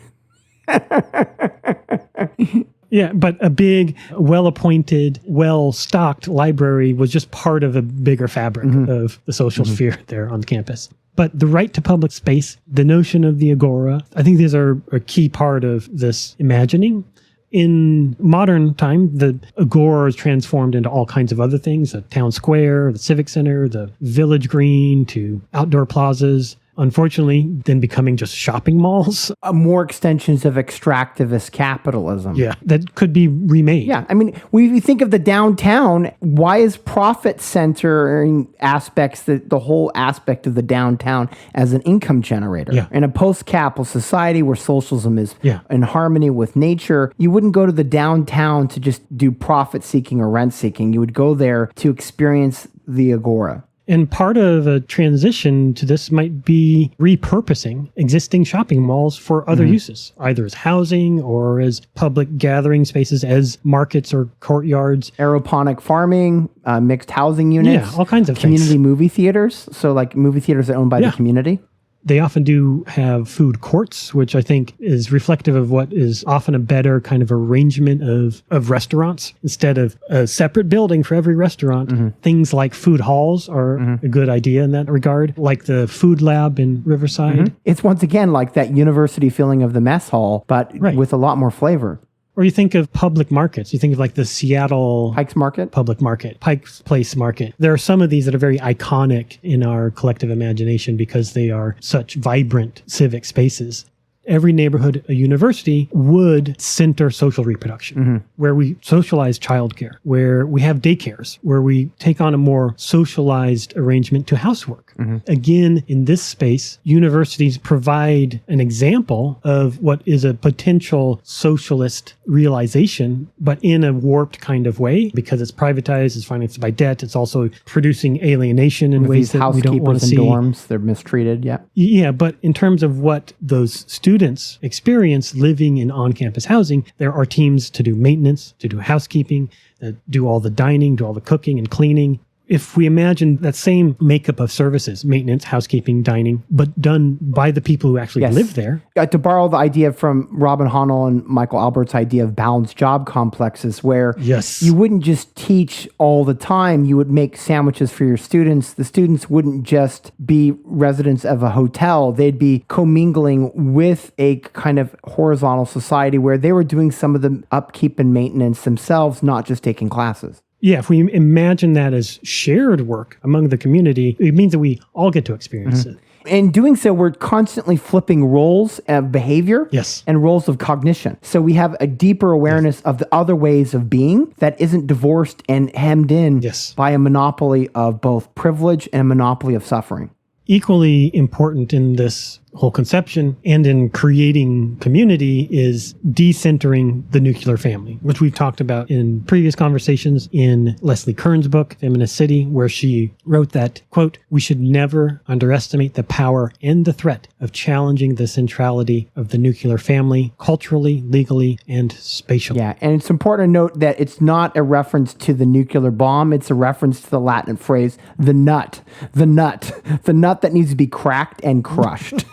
Yeah, but a big, well-appointed, well-stocked library was just part of a bigger fabric of the social sphere there on campus. But the right to public space, the notion of the agora, I think these are a key part of this imagining. In modern time, the agora is transformed into all kinds of other things, the town square, the civic center, the village green, to outdoor plazas. Unfortunately, then becoming just shopping malls. More extensions of extractivist capitalism. Yeah, that could be remade. Yeah, I mean, we think of the downtown. Why is profit centering aspects, the whole aspect of the downtown as an income generator? Yeah. In a post-capital society where socialism is Yeah. in harmony with nature, you wouldn't go to the downtown to just do profit seeking or rent seeking. You would go there to experience the agora. And part of a transition to this might be repurposing existing shopping malls for other uses, either as housing or as public gathering spaces, as markets or courtyards. Aeroponic farming, mixed housing units. Yeah, all kinds of community things. movie theaters. So like movie theaters that are owned by the community. They often do have food courts, which I think is reflective of what is often a better kind of arrangement of restaurants. Instead of a separate building for every restaurant, things like food halls are a good idea in that regard, like the food lab in Riverside. It's once again like that university feeling of the mess hall, but with a lot more flavor. Or you think of public markets. You think of like the Seattle Pike's Market? Public Market, Pike's Place Market. There are some of these that are very iconic in our collective imagination because they are such vibrant civic spaces. Every neighborhood, a university, would center social reproduction, where we socialize childcare, where we have daycares, where we take on a more socialized arrangement to housework. Again, in this space, universities provide an example of what is a potential socialist realization, but in a warped kind of way, because it's privatized, it's financed by debt, it's also producing alienation in ways that we don't want to see. Dorms, they're mistreated, Yeah, but in terms of what those students experience living in on-campus housing, there are teams to do maintenance, to do housekeeping, that do all the dining, do all the cooking and cleaning. If we imagine that same makeup of services, maintenance, housekeeping, dining, but done by the people who actually live there. To borrow the idea from Robin Hahnel and Michael Albert's idea of balanced job complexes, where you wouldn't just teach all the time, you would make sandwiches for your students. The students wouldn't just be residents of a hotel. They'd be commingling with a kind of horizontal society where they were doing some of the upkeep and maintenance themselves, not just taking classes. Yeah, if we imagine that as shared work among the community, it means that we all get to experience it. In doing so, we're constantly flipping roles of behavior and roles of cognition. So we have a deeper awareness of the other ways of being that isn't divorced and hemmed in by a monopoly of both privilege and a monopoly of suffering. Equally important in this whole conception and in creating community is decentering the nuclear family, which we've talked about in previous conversations in Leslie Kern's book, Feminist City, where she wrote that, quote, "We should never underestimate the power and the threat of challenging the centrality of the nuclear family, culturally, legally, and spatially." Yeah, and it's important to note that it's not a reference to the nuclear bomb. It's a reference to the Latin phrase, the nut that needs to be cracked and crushed.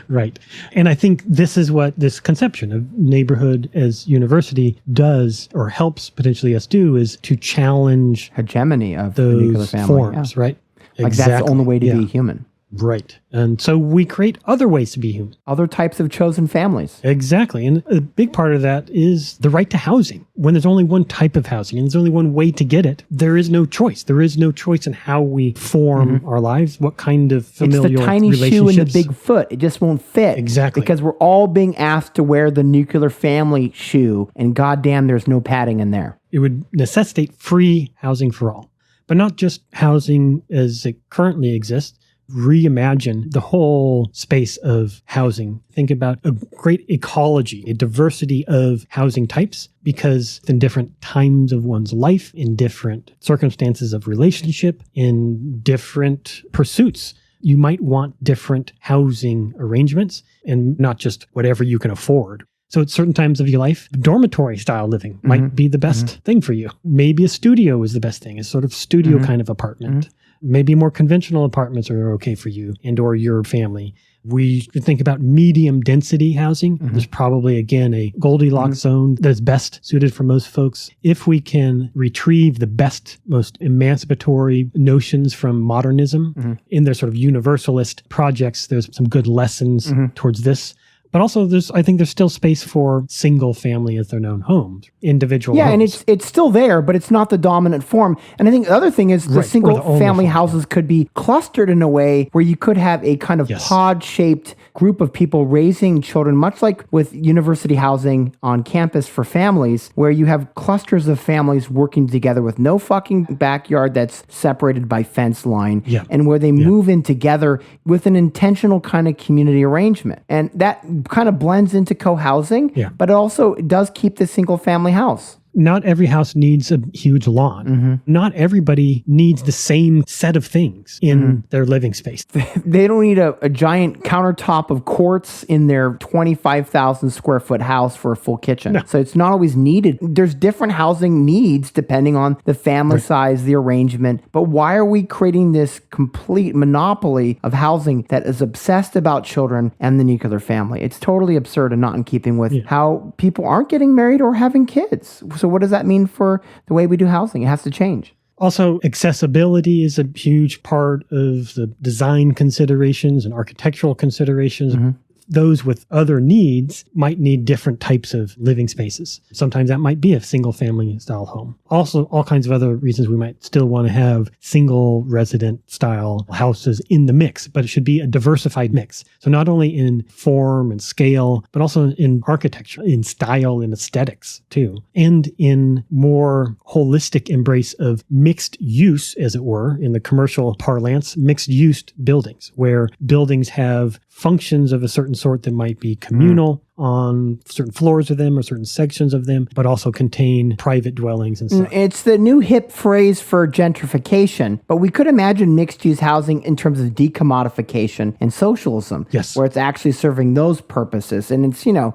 Right. And I think this is what this conception of neighborhood as university does, or helps potentially us do, is to challenge hegemony of the nuclear those family. forms, right? Like that's the only way to be human. Right. And so we create other ways to be human. Other types of chosen families. Exactly. And a big part of that is the right to housing. When there's only one type of housing and there's only one way to get it, there is no choice. There is no choice in how we form our lives, what kind of familial relationships. It's the tiny shoe in the big foot. It just won't fit. Exactly. Because we're all being asked to wear the nuclear family shoe, and goddamn, there's no padding in there. It would necessitate free housing for all, but not just housing as it currently exists. Reimagine the whole space of housing. Think about a great ecology, a diversity of housing types, because in different times of one's life, in different circumstances of relationship, in different pursuits, you might want different housing arrangements and not just whatever you can afford. So at certain times of your life, dormitory style living might be the best thing for you. Maybe a studio is the best thing, a sort of studio kind of apartment. Maybe more conventional apartments are okay for you and or your family. We could think about medium density housing. There's probably, again, a Goldilocks zone that is best suited for most folks. If we can retrieve the best, most emancipatory notions from modernism in their sort of universalist projects, there's some good lessons towards this. But also, I think there's still space for single family as their known homes, individual homes. And it's still there, but it's not the dominant form. And I think the other thing is the single family houses could be clustered in a way where you could have a kind of pod-shaped group of people raising children, much like with university housing on campus for families, where you have clusters of families working together with no fucking backyard that's separated by fence line, and where they move in together with an intentional kind of community arrangement. And that kind of blends into co-housing, but it also does keep the single family house. Not every house needs a huge lawn. Not everybody needs the same set of things in their living space. They don't need a giant countertop of quartz in their 25,000 square foot house for a full kitchen. No. So it's not always needed. There's different housing needs depending on the family size, the arrangement. But why are we creating this complete monopoly of housing that is obsessed about children and the nuclear family? It's totally absurd and not in keeping with how people aren't getting married or having kids. So what does that mean for the way we do housing? It has to change. Also, accessibility is a huge part of the design considerations and architectural considerations. Those with other needs might need different types of living spaces. Sometimes that might be a single family style home. Also, all kinds of other reasons we might still want to have single resident style houses in the mix, but it should be a diversified mix. So not only in form and scale, but also in architecture, in style and aesthetics too, and in more holistic embrace of mixed use, as it were, in the commercial parlance, mixed use buildings, where buildings have functions of a certain sort that might be communal on certain floors of them or certain sections of them, but also contain private dwellings and stuff. It's the new hip phrase for gentrification, but we could imagine mixed-use housing in terms of decommodification and socialism, where it's actually serving those purposes. And it's, you know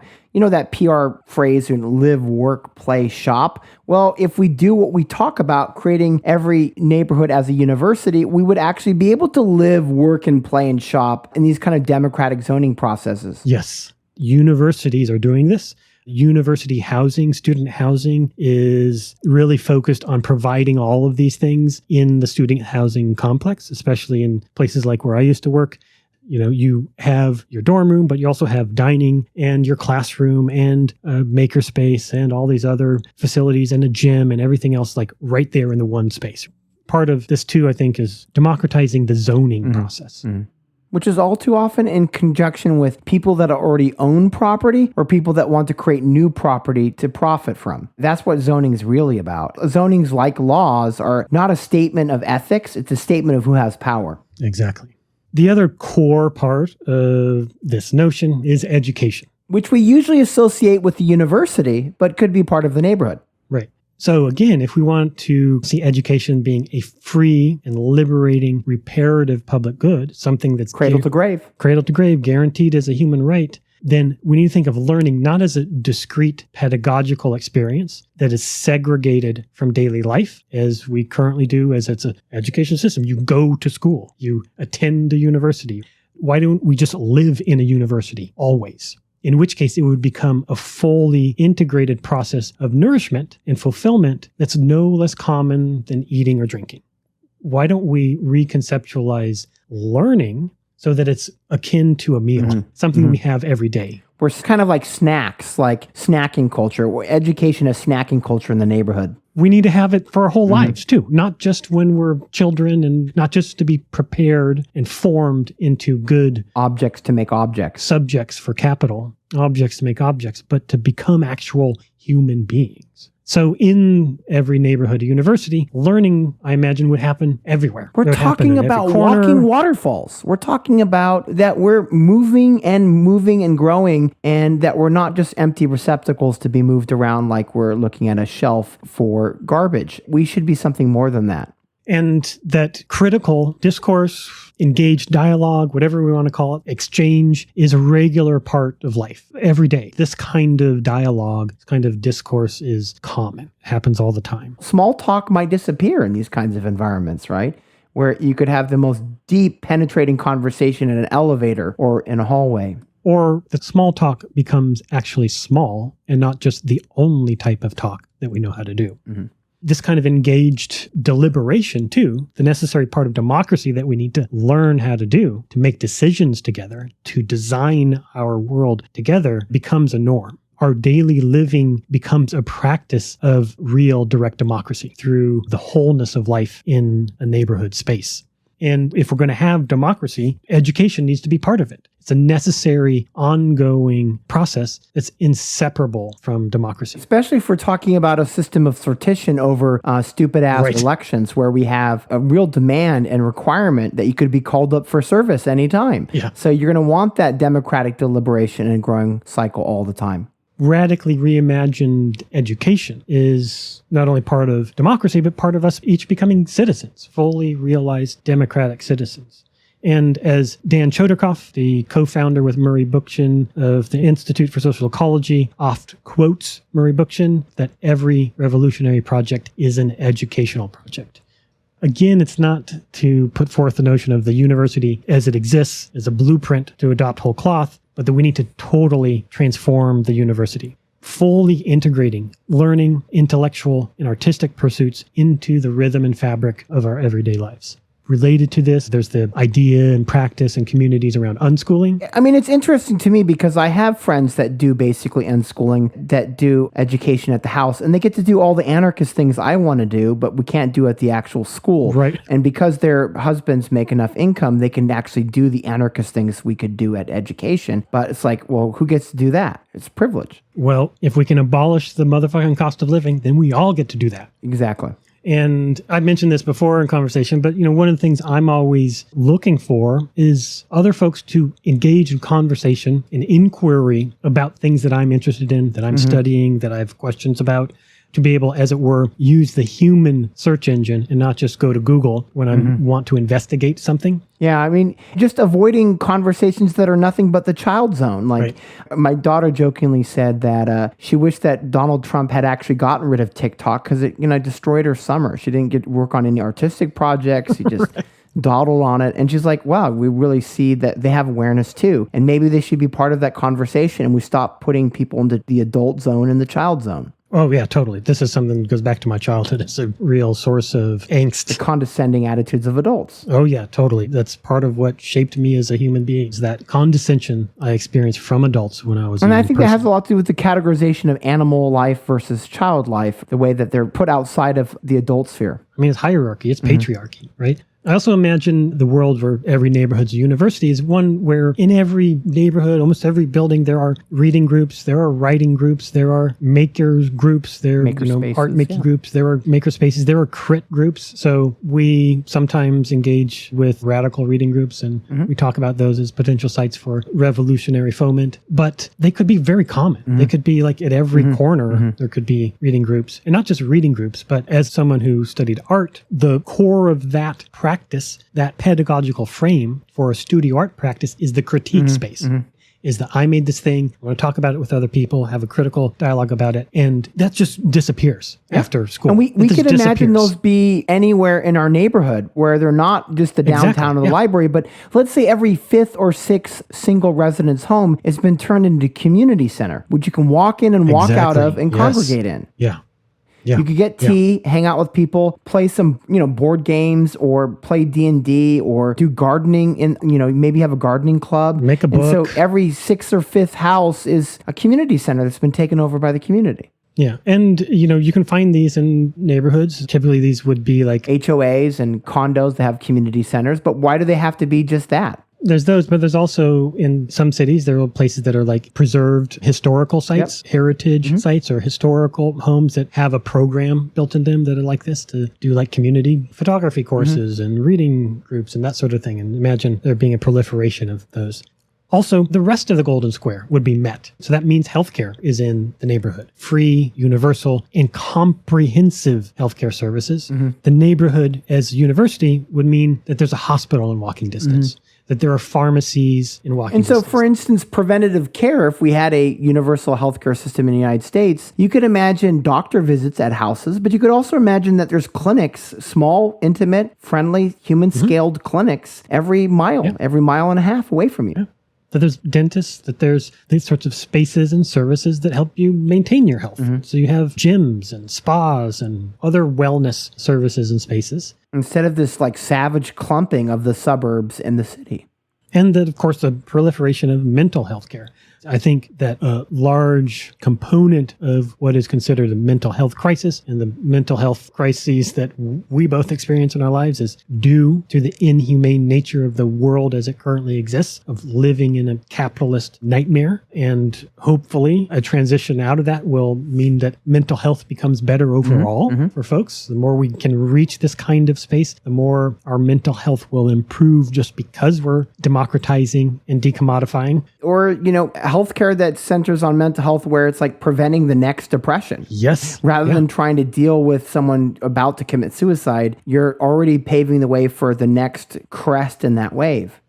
that PR phrase, live, work, play, shop? Well, if we do what we talk about, creating every neighborhood as a university, we would actually be able to live, work, and play and shop in these kind of democratic zoning processes. Yes. Universities are doing this. University housing, student housing is really focused on providing all of these things in the student housing complex, especially in places like where I used to work. You have your dorm room, but you also have dining and your classroom and a makerspace and all these other facilities and a gym and everything else like right there in the one space. Part of this too, I think, is democratizing the zoning process. Which is all too often in conjunction with people that already own property or people that want to create new property to profit from. That's what zoning is really about. Zonings, like laws, are not a statement of ethics. It's a statement of who has power. Exactly. The other core part of this notion is education, which we usually associate with the university, but could be part of the neighborhood. Right. So again, if we want to see education being a free and liberating, reparative public good, something that's cradle to grave, guaranteed as a human right, then we need to think of learning not as a discrete pedagogical experience that is segregated from daily life, as we currently do, as it's an education system. You go to school, you attend a university. Why don't we just live in a university always? In which case it would become a fully integrated process of nourishment and fulfillment that's no less common than eating or drinking. Why don't we reconceptualize learning so that it's akin to a meal, something we have every day. We're kind of like snacks, like snacking culture. Education is snacking culture in the neighborhood. We need to have it for our whole lives too, not just when we're children, and not just to be prepared and formed into good objects to make objects, subjects for capital, objects to make objects, but to become actual human beings. So in every neighborhood university, learning, I imagine, would happen everywhere. We're talking about walking waterfalls. We're talking about that we're moving and growing, and that we're not just empty receptacles to be moved around like we're looking at a shelf for garbage. We should be something more than that. And that critical discourse, engaged dialogue, whatever we want to call it, exchange, is a regular part of life every day. This kind of dialogue, this kind of discourse is common. It happens all the time. Small talk might disappear in these kinds of environments, right? Where you could have the most deep, penetrating conversation in an elevator or in a hallway. Or the small talk becomes actually small and not just the only type of talk that we know how to do. This kind of engaged deliberation, too, the necessary part of democracy that we need to learn how to do, to make decisions together, to design our world together, becomes a norm. Our daily living becomes a practice of real direct democracy through the wholeness of life in a neighborhood space. And if we're going to have democracy, education needs to be part of it. It's a necessary, ongoing process that's inseparable from democracy. Especially if we're talking about a system of sortition over stupid-ass elections, where we have a real demand and requirement that you could be called up for service anytime. So you're going to want that democratic deliberation and growing cycle all the time. Radically reimagined education is not only part of democracy, but part of us each becoming citizens, fully realized democratic citizens. And as Dan Chodorkoff, the co-founder with Murray Bookchin of the Institute for Social Ecology, oft quotes Murray Bookchin, that every revolutionary project is an educational project. Again, it's not to put forth the notion of the university as it exists as a blueprint to adopt whole cloth, but that we need to totally transform the university, fully integrating learning, intellectual, and artistic pursuits into the rhythm and fabric of our everyday lives. Related to this, there's the idea and practice and communities around unschooling. I mean, it's interesting to me because I have friends that do basically unschooling, that do education at the house, and they get to do all the anarchist things I want to do, but we can't do at the actual school. Right. And because their husbands make enough income, they can actually do the anarchist things we could do at education. But it's like, well, who gets to do that? It's privilege. Well, if we can abolish the motherfucking cost of living, then we all get to do that. Exactly. And I mentioned this before in conversation, but one of the things I'm always looking for is other folks to engage in conversation and inquiry about things that I'm interested in, that I'm studying, that I have questions about, to be able, as it were, use the human search engine and not just go to Google when I want to investigate something. Yeah, I mean, just avoiding conversations that are nothing but the child zone. Like, my daughter jokingly said that she wished that Donald Trump had actually gotten rid of TikTok because it, destroyed her summer. She didn't get to work on any artistic projects. She just dawdled on it. And she's like, wow, we really see that they have awareness too. And maybe they should be part of that conversation, and we stop putting people into the adult zone and the child zone. Oh, yeah, totally. This is something that goes back to my childhood. It's a real source of angst. The condescending attitudes of adults. Oh, yeah, totally. That's part of what shaped me as a human being, is that condescension I experienced from adults when I was a young person. And I think that has a lot to do with the categorization of animal life versus child life, the way that they're put outside of the adult sphere. I mean, it's hierarchy, it's patriarchy, right? I also imagine the world where every neighborhood's a university is one where in every neighborhood, almost every building, there are reading groups, there are writing groups, there are makers groups, there are art making groups, there are maker spaces, there are crit groups. So we sometimes engage with radical reading groups, and we talk about those as potential sites for revolutionary foment, but they could be very common. They could be like at every corner, there could be reading groups, and not just reading groups, but as someone who studied art, the core of that practice, that pedagogical frame for a studio art practice, is the critique space. Is that I made this thing, I want to talk about it with other people, have a critical dialogue about it, and that just disappears after school. And we could imagine those be anywhere in our neighborhood where they're not just the downtown of the library, but let's say every fifth or sixth single residence home has been turned into a community center, which you can walk in and walk out of and congregate in. Yeah. You could get tea, hang out with people, play some, board games, or play D&D, or do gardening in, maybe have a gardening club. Make a book. And so every sixth or fifth house is a community center that's been taken over by the community. Yeah. And, you can find these in neighborhoods. Typically, these would be like HOAs and condos that have community centers. But why do they have to be just that? There's those, but there's also in some cities, there are places that are like preserved historical sites, heritage sites, or historical homes that have a program built in them that are like this to do like community photography courses and reading groups and that sort of thing. And imagine there being a proliferation of those. Also, the rest of the Golden Square would be met. So that means healthcare is in the neighborhood. Free, universal, and comprehensive healthcare services. The neighborhood as a university would mean that there's a hospital in walking distance, that there are pharmacies in walking distance. And so, for instance, preventative care, if we had a universal healthcare system in the United States, you could imagine doctor visits at houses, but you could also imagine that there's clinics, small, intimate, friendly, human-scaled clinics every mile and a half away from you. That there's dentists, that there's these sorts of spaces and services that help you maintain your health. So you have gyms and spas and other wellness services and spaces. Instead of this like savage clumping of the suburbs and the city. And that, of course, the proliferation of mental health care. I think that a large component of what is considered a mental health crisis and the mental health crises that we both experience in our lives is due to the inhumane nature of the world as it currently exists, of living in a capitalist nightmare. And hopefully a transition out of that will mean that mental health becomes better overall for folks. The more we can reach this kind of space, the more our mental health will improve just because we're democratizing and decommodifying. Or, healthcare that centers on mental health where it's like preventing the next depression. Yes. Rather than trying to deal with someone about to commit suicide, you're already paving the way for the next crest in that wave.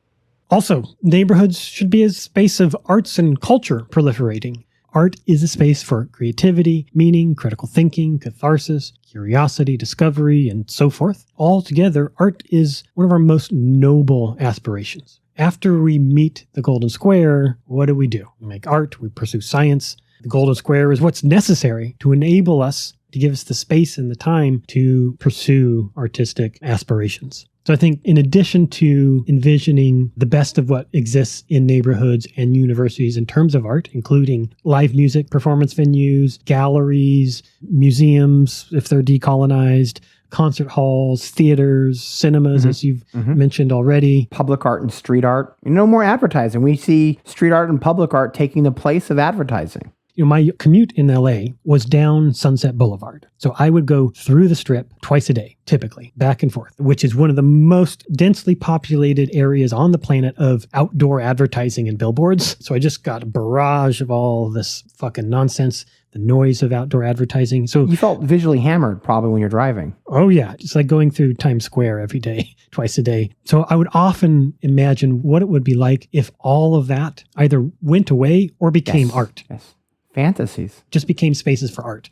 Also, neighborhoods should be a space of arts and culture proliferating. Art is a space for creativity, meaning, critical thinking, catharsis, curiosity, discovery, and so forth. Altogether, art is one of our most noble aspirations. After we meet the Golden Square, what do? We make art, we pursue science. The Golden Square is what's necessary to enable us, to give us the space and the time to pursue artistic aspirations. So I think in addition to envisioning the best of what exists in neighborhoods and universities in terms of art, including live music, performance venues, galleries, museums, if they're decolonized, concert halls, theaters, cinemas, as you've mentioned already. Public art and street art. No more advertising. We see street art and public art taking the place of advertising. My commute in LA was down Sunset Boulevard. So I would go through the Strip twice a day, typically, back and forth, which is one of the most densely populated areas on the planet of outdoor advertising and billboards. So I just got a barrage of all this fucking nonsense, the noise of outdoor advertising. So you felt visually hammered probably when you're driving. Oh yeah. It's like going through Times Square every day, twice a day. So I would often imagine what it would be like if all of that either went away or became art. Yes. Fantasies. Just became spaces for art.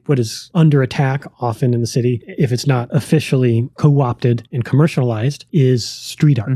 What is under attack often in the city, if it's not officially co-opted and commercialized, is street art.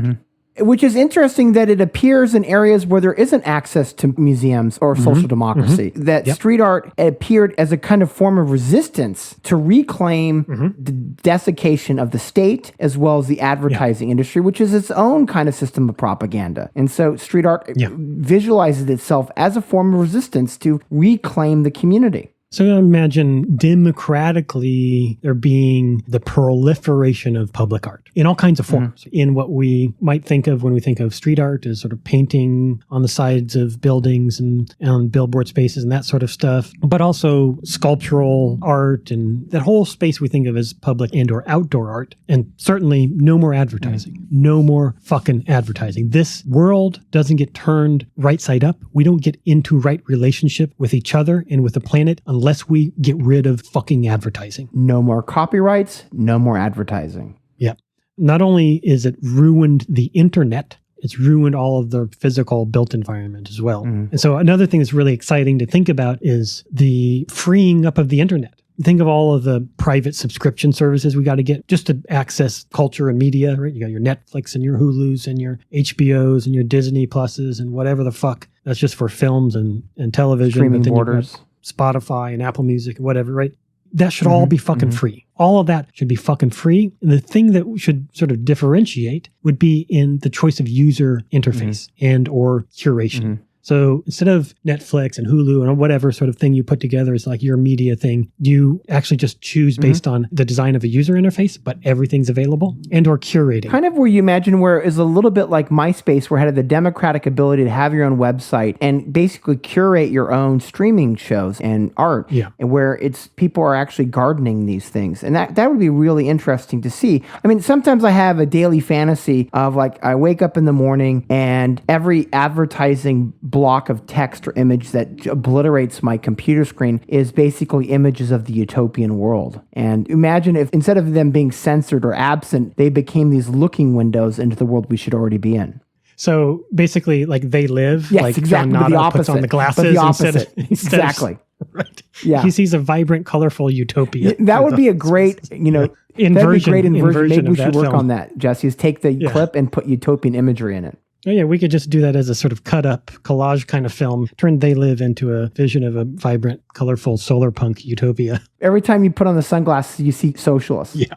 Which is interesting that it appears in areas where there isn't access to museums or social democracy. That street art appeared as a kind of form of resistance to reclaim the desiccation of the state as well as the advertising industry, which is its own kind of system of propaganda. And so street art visualizes itself as a form of resistance to reclaim the community. So imagine democratically there being the proliferation of public art in all kinds of forms. In what we might think of when we think of street art as sort of painting on the sides of buildings and on billboard spaces and that sort of stuff, but also sculptural art and that whole space we think of as public and or outdoor art. And certainly no more advertising, no more fucking advertising. This world doesn't get turned right side up. We don't get into right relationship with each other and with the planet unless we get rid of fucking advertising. No more copyrights, no more advertising. Yep. Not only is it ruined the internet, it's ruined all of the physical built environment as well. And so another thing that's really exciting to think about is the freeing up of the internet. Think of all of the private subscription services we got to get just to access culture and media, right? You got your Netflix and your Hulus and your HBOs and your Disney Pluses and whatever the fuck. That's just for films and television. Streaming borders. Spotify and Apple Music and whatever, right? That should all be fucking free. All of that should be fucking free. And the thing that should sort of differentiate would be in the choice of user interface and or curation. So instead of Netflix and Hulu and whatever sort of thing you put together as like your media thing, you actually just choose based on the design of a user interface, but everything's available and or curating. Kind of where you imagine where it's a little bit like MySpace, where it had the democratic ability to have your own website and basically curate your own streaming shows and art. And where it's people are actually gardening these things. And that would be really interesting to see. I mean, sometimes I have a daily fantasy of like, I wake up in the morning and every advertising block of text or image that obliterates my computer screen is basically images of the utopian world. And imagine if instead of them being censored or absent, they became these looking windows into the world we should already be in. So basically, like They Live, like exactly. John Nada puts on the glasses instead exactly. Right. Yeah. He sees a vibrant, colorful utopia. That would be a great, inversion. Maybe we should work on that, Jesse, is take the clip and put utopian imagery in it. Oh, yeah, we could just do that as a sort of cut-up collage kind of film. Turn They Live into a vision of a vibrant, colorful solar punk utopia. Every time you put on the sunglasses, you see socialists. Yeah.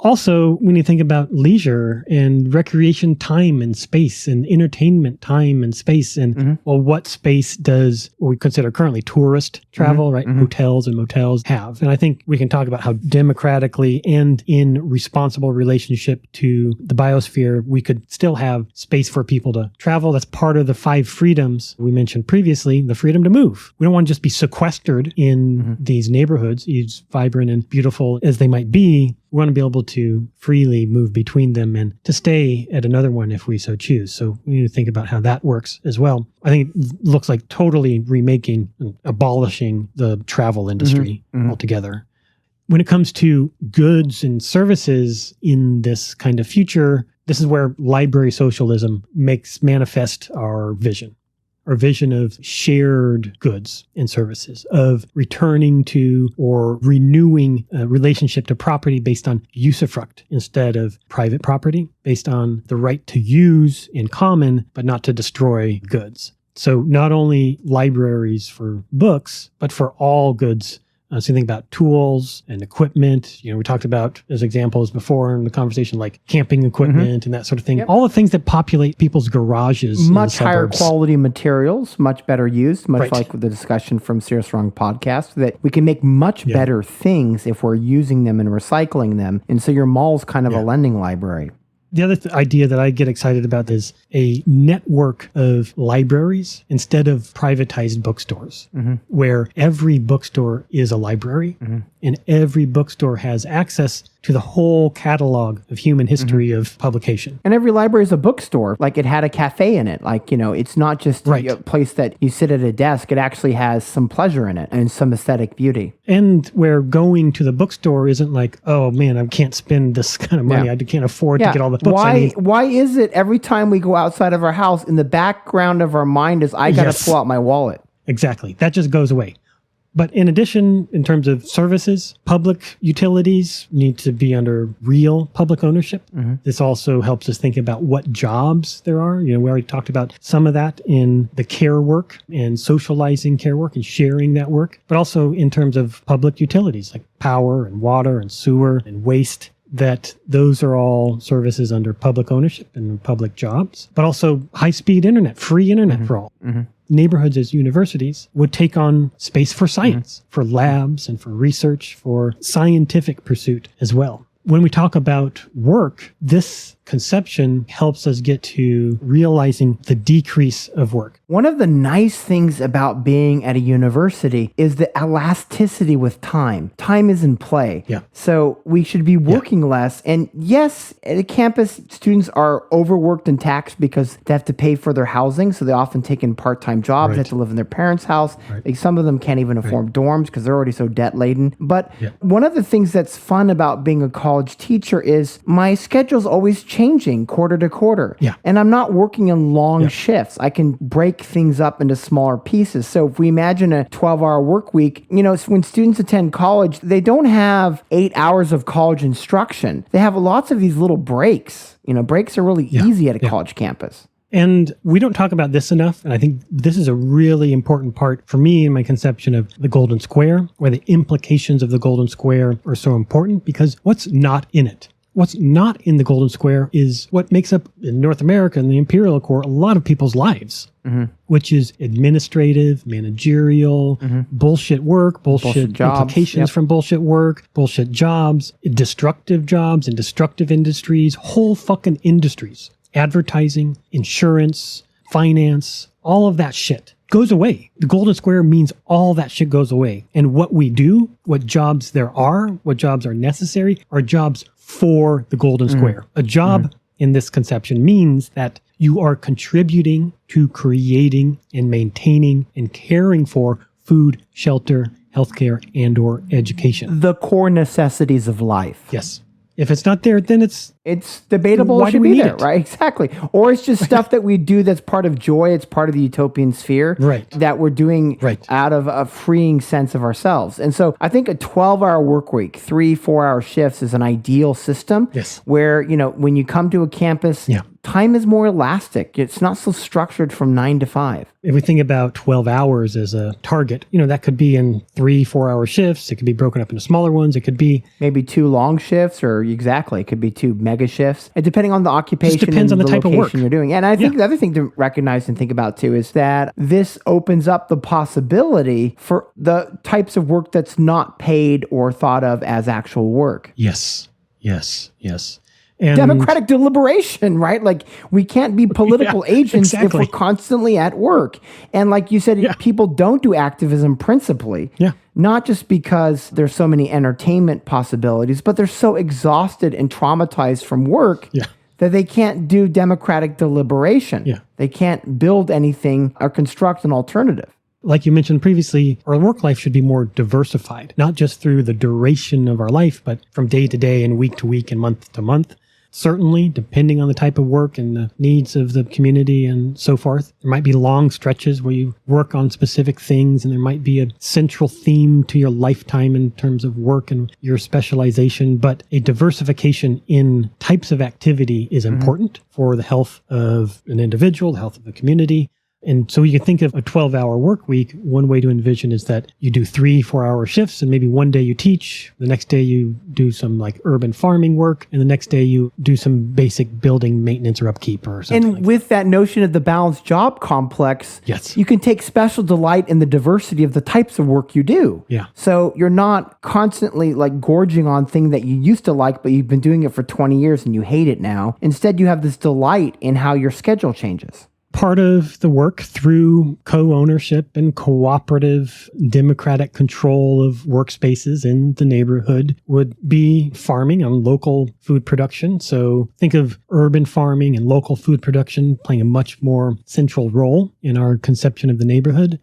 Also, when you think about leisure and recreation time and space and entertainment time and space and, well, what space does what we consider currently tourist travel, right? Hotels and motels have. And I think we can talk about how democratically and in responsible relationship to the biosphere, we could still have space for people to travel. That's part of the 5 freedoms we mentioned previously, the freedom to move. We don't want to just be sequestered in these neighborhoods, as vibrant and beautiful as they might be. We want to be able to freely move between them and to stay at another one if we so choose. So we need to think about how that works as well. I think it looks like totally remaking and abolishing the travel industry altogether. When it comes to goods and services in this kind of future, this is where library socialism makes manifest our vision of shared goods and services, of returning to or renewing a relationship to property based on usufruct instead of private property, based on the right to use in common, but not to destroy goods. So not only libraries for books, but for all goods. So you think about tools and equipment. We talked about as examples before in the conversation, like camping equipment and that sort of thing. All the things that populate people's garages. Much higher quality materials, much better used, much like the discussion from Serious Wrong podcast, that we can make much better things if we're using them and recycling them. And so your mall's kind of a lending library. The other idea that I get excited about is a network of libraries instead of privatized bookstores, where every bookstore is a library and every bookstore has access to the whole catalog of human history of publication. And every library is a bookstore. Like it had a cafe in it. Like, it's not just a place that you sit at a desk. It actually has some pleasure in it and some aesthetic beauty. And where going to the bookstore isn't like, oh man, I can't spend this kind of money. I can't afford to get all the books I need. Why is it every time we go outside of our house, in the background of our mind is, I got to pull out my wallet? Exactly. That just goes away. But in addition, in terms of services, public utilities need to be under real public ownership. This also helps us think about what jobs there are. We already talked about some of that in the care work and socializing care work and sharing that work, but also in terms of public utilities like power and water and sewer and waste, that those are all services under public ownership and public jobs, but also high-speed internet, free internet for all. Neighborhoods as universities would take on space for science, for labs and for research, for scientific pursuit as well. When we talk about work, this conception helps us get to realizing the decrease of work. One of the nice things about being at a university is the elasticity with time. Time is in play. So we should be working less. And yes, at a campus, students are overworked and taxed because they have to pay for their housing. So they often take in part-time jobs. They have to live in their parents' house. Like some of them can't even afford dorms because they're already so debt-laden. But one of the things that's fun about being a college teacher is my schedule's always changing quarter to quarter. And I'm not working in long shifts. I can break things up into smaller pieces. So if we imagine a 12-hour work week, when students attend college, they don't have 8 hours of college instruction. They have lots of these little breaks. Breaks are really easy at a college campus. And we don't talk about this enough. And I think this is a really important part for me in my conception of the Golden Square, where the implications of the Golden Square are so important, because what's not in it? What's not in the Golden Square is what makes up, in North America and the imperial core, a lot of people's lives, which is administrative, managerial, bullshit work, bullshit jobs, implications from bullshit work, bullshit jobs, destructive jobs and destructive industries, whole fucking industries. Advertising, insurance, finance, all of that shit goes away. The Golden Square means all that shit goes away. And what we do, what jobs there are, what jobs are necessary, are jobs for the Golden Square. A job in this conception means that you are contributing to creating and maintaining and caring for food, shelter, healthcare, and or education. The core necessities of life. Yes. If it's not there, then it's debatable. Why It should do we be need there, it? right? Exactly. Or it's just stuff that we do that's part of joy. It's part of the utopian sphere, Right. that we're doing out of a freeing sense of ourselves. And so I think a 12-hour work week, 3-4-hour shifts is an ideal system. Yes. Where, when you come to a campus, time is more elastic. It's not so structured from 9 to 5. If we think about 12 hours as a target, that could be in 3-4-hour shifts. It could be broken up into smaller ones. It could be maybe 2 long shifts, or exactly, it could be 2 mega shifts. And depending on the occupation, just depends on the type of work you're doing. And I think the other thing to recognize and think about too is that this opens up the possibility for the types of work that's not paid or thought of as actual work. Yes. And Democratic deliberation, right? Like, we can't be political agents if we're constantly at work. And like you said, people don't do activism principally. Not just because there's so many entertainment possibilities, but they're so exhausted and traumatized from work that they can't do democratic deliberation. They can't build anything or construct an alternative. Like you mentioned previously, our work life should be more diversified, not just through the duration of our life, but from day to day and week to week and month to month. Certainly, depending on the type of work and the needs of the community and so forth. There might be long stretches where you work on specific things, and there might be a central theme to your lifetime in terms of work and your specialization. But a diversification in types of activity is important for the health of an individual, the health of the community. And so you can think of a 12-hour work week. One way to envision is that you do 3-4-hour shifts, and maybe one day you teach, the next day you do some like urban farming work, and the next day you do some basic building maintenance or upkeep or something. And with that notion of the balanced job complex, you can take special delight in the diversity of the types of work you do. So you're not constantly like gorging on thing that you used to like, but you've been doing it for 20 years and you hate it now. Instead, you have this delight in how your schedule changes. Part of the work through co-ownership and cooperative democratic control of workspaces in the neighborhood would be farming on local food production. So think of urban farming and local food production playing a much more central role in our conception of the neighborhood.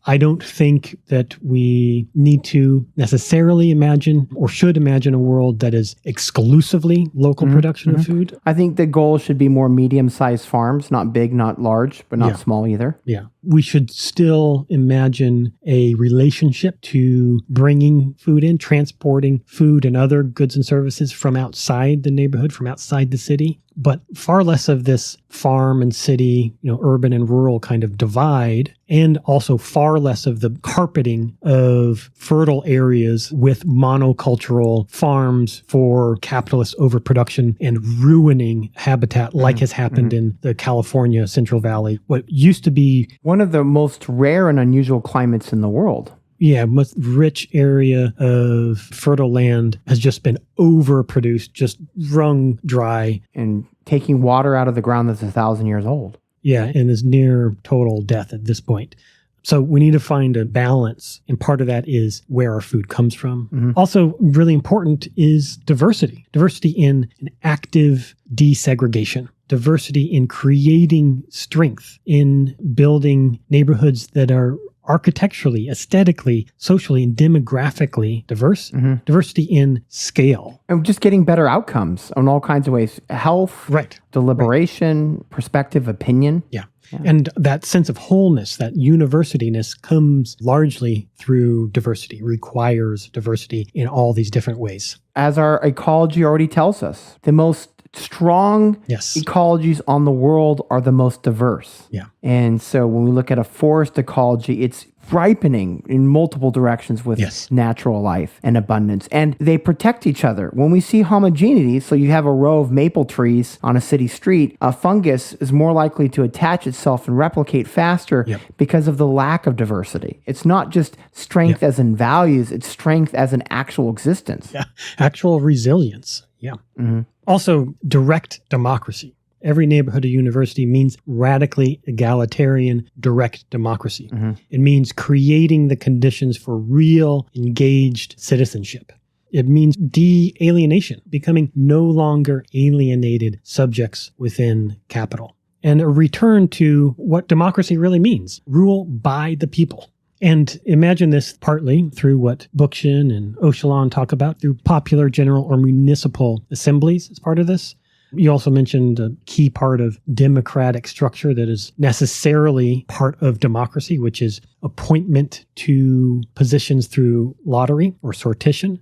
I don't think that we need to necessarily imagine or should imagine a world that is exclusively local production of food. I think the goal should be more medium-sized farms, not big, not large, but not small either. We should still imagine a relationship to bringing food in, transporting food and other goods and services from outside the neighborhood, from outside the city. But far less of this farm and city, urban and rural kind of divide, and also far less of the carpeting of fertile areas with monocultural farms for capitalist overproduction and ruining habitat like has happened in the California Central Valley. What used to be one of the most rare and unusual climates in the world. Most rich area of fertile land has just been overproduced, just wrung dry. And taking water out of the ground that's 1,000 years old. And is near total death at this point. So we need to find a balance. And part of that is where our food comes from. Also, really important is diversity. Diversity in an active desegregation. Diversity in creating strength, in building neighborhoods that are architecturally, aesthetically, socially, and demographically diverse. Diversity in scale. And just getting better outcomes in all kinds of ways. Health, deliberation, perspective, opinion. And that sense of wholeness, that universityness comes largely through diversity, requires diversity in all these different ways. As our ecology already tells us, the most strong Yes. ecologies on the world are the most diverse. Yeah. And so when we look at a forest ecology, it's ripening in multiple directions with Yes. natural life and abundance. And they protect each other. When we see homogeneity, so you have a row of maple trees on a city street, a fungus is more likely to attach itself and replicate faster because of the lack of diversity. It's not just strength as in values, it's strength as an actual existence. Yeah. Actual resilience. Yeah. Also, direct democracy. Every neighborhood or university means radically egalitarian, direct democracy. It means creating the conditions for real, engaged citizenship. It means de-alienation, becoming no longer alienated subjects within capital. And a return to what democracy really means, rule by the people. And imagine this partly through what Bookchin and Oechelon talk about, through popular, general, or municipal assemblies as part of this. You also mentioned a key part of democratic structure that is necessarily part of democracy, which is appointment to positions through lottery or sortition.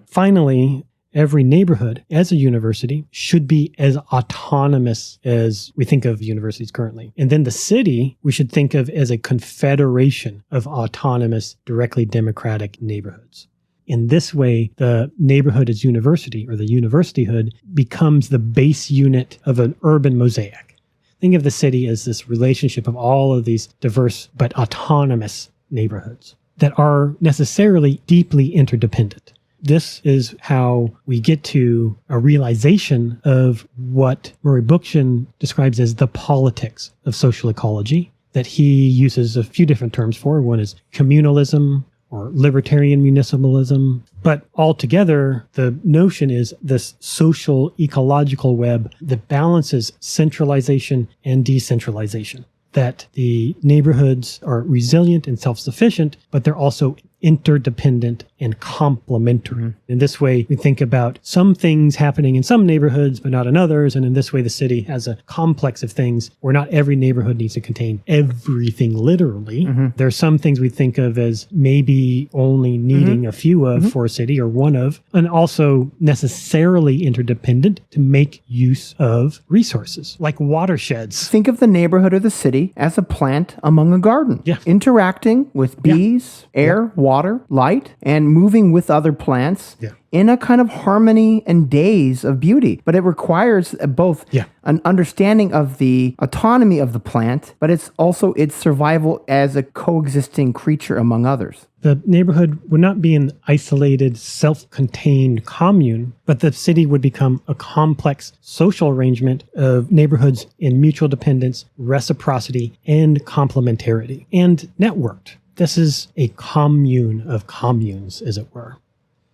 Finally, every neighborhood as a university should be as autonomous as we think of universities currently. And then the city we should think of as a confederation of autonomous, directly democratic neighborhoods. In this way, the neighborhood as university, or the universityhood, becomes the base unit of an urban mosaic. Think of the city as this relationship of all of these diverse but autonomous neighborhoods that are necessarily deeply interdependent. This is how we get to a realization of what Murray Bookchin describes as the politics of social ecology, that he uses a few different terms for. One is communalism, or libertarian municipalism. But altogether, the notion is this social ecological web that balances centralization and decentralization. That the neighborhoods are resilient and self-sufficient, but they're also interdependent and complementary. In this way, we think about some things happening in some neighborhoods, but not in others. And in this way, the city has a complex of things where not every neighborhood needs to contain everything literally. There are some things we think of as maybe only needing a few of for a city, or one of, and also necessarily interdependent to make use of resources like watersheds. Think of the neighborhood or the city as a plant among a garden, interacting with bees, air, water, light, and moving with other plants in a kind of harmony and daze of beauty. But it requires both an understanding of the autonomy of the plant, but it's also its survival as a coexisting creature among others. The neighborhood would not be an isolated, self-contained commune, but the city would become a complex social arrangement of neighborhoods in mutual dependence, reciprocity, and complementarity, and networked. This is a commune of communes, as it were.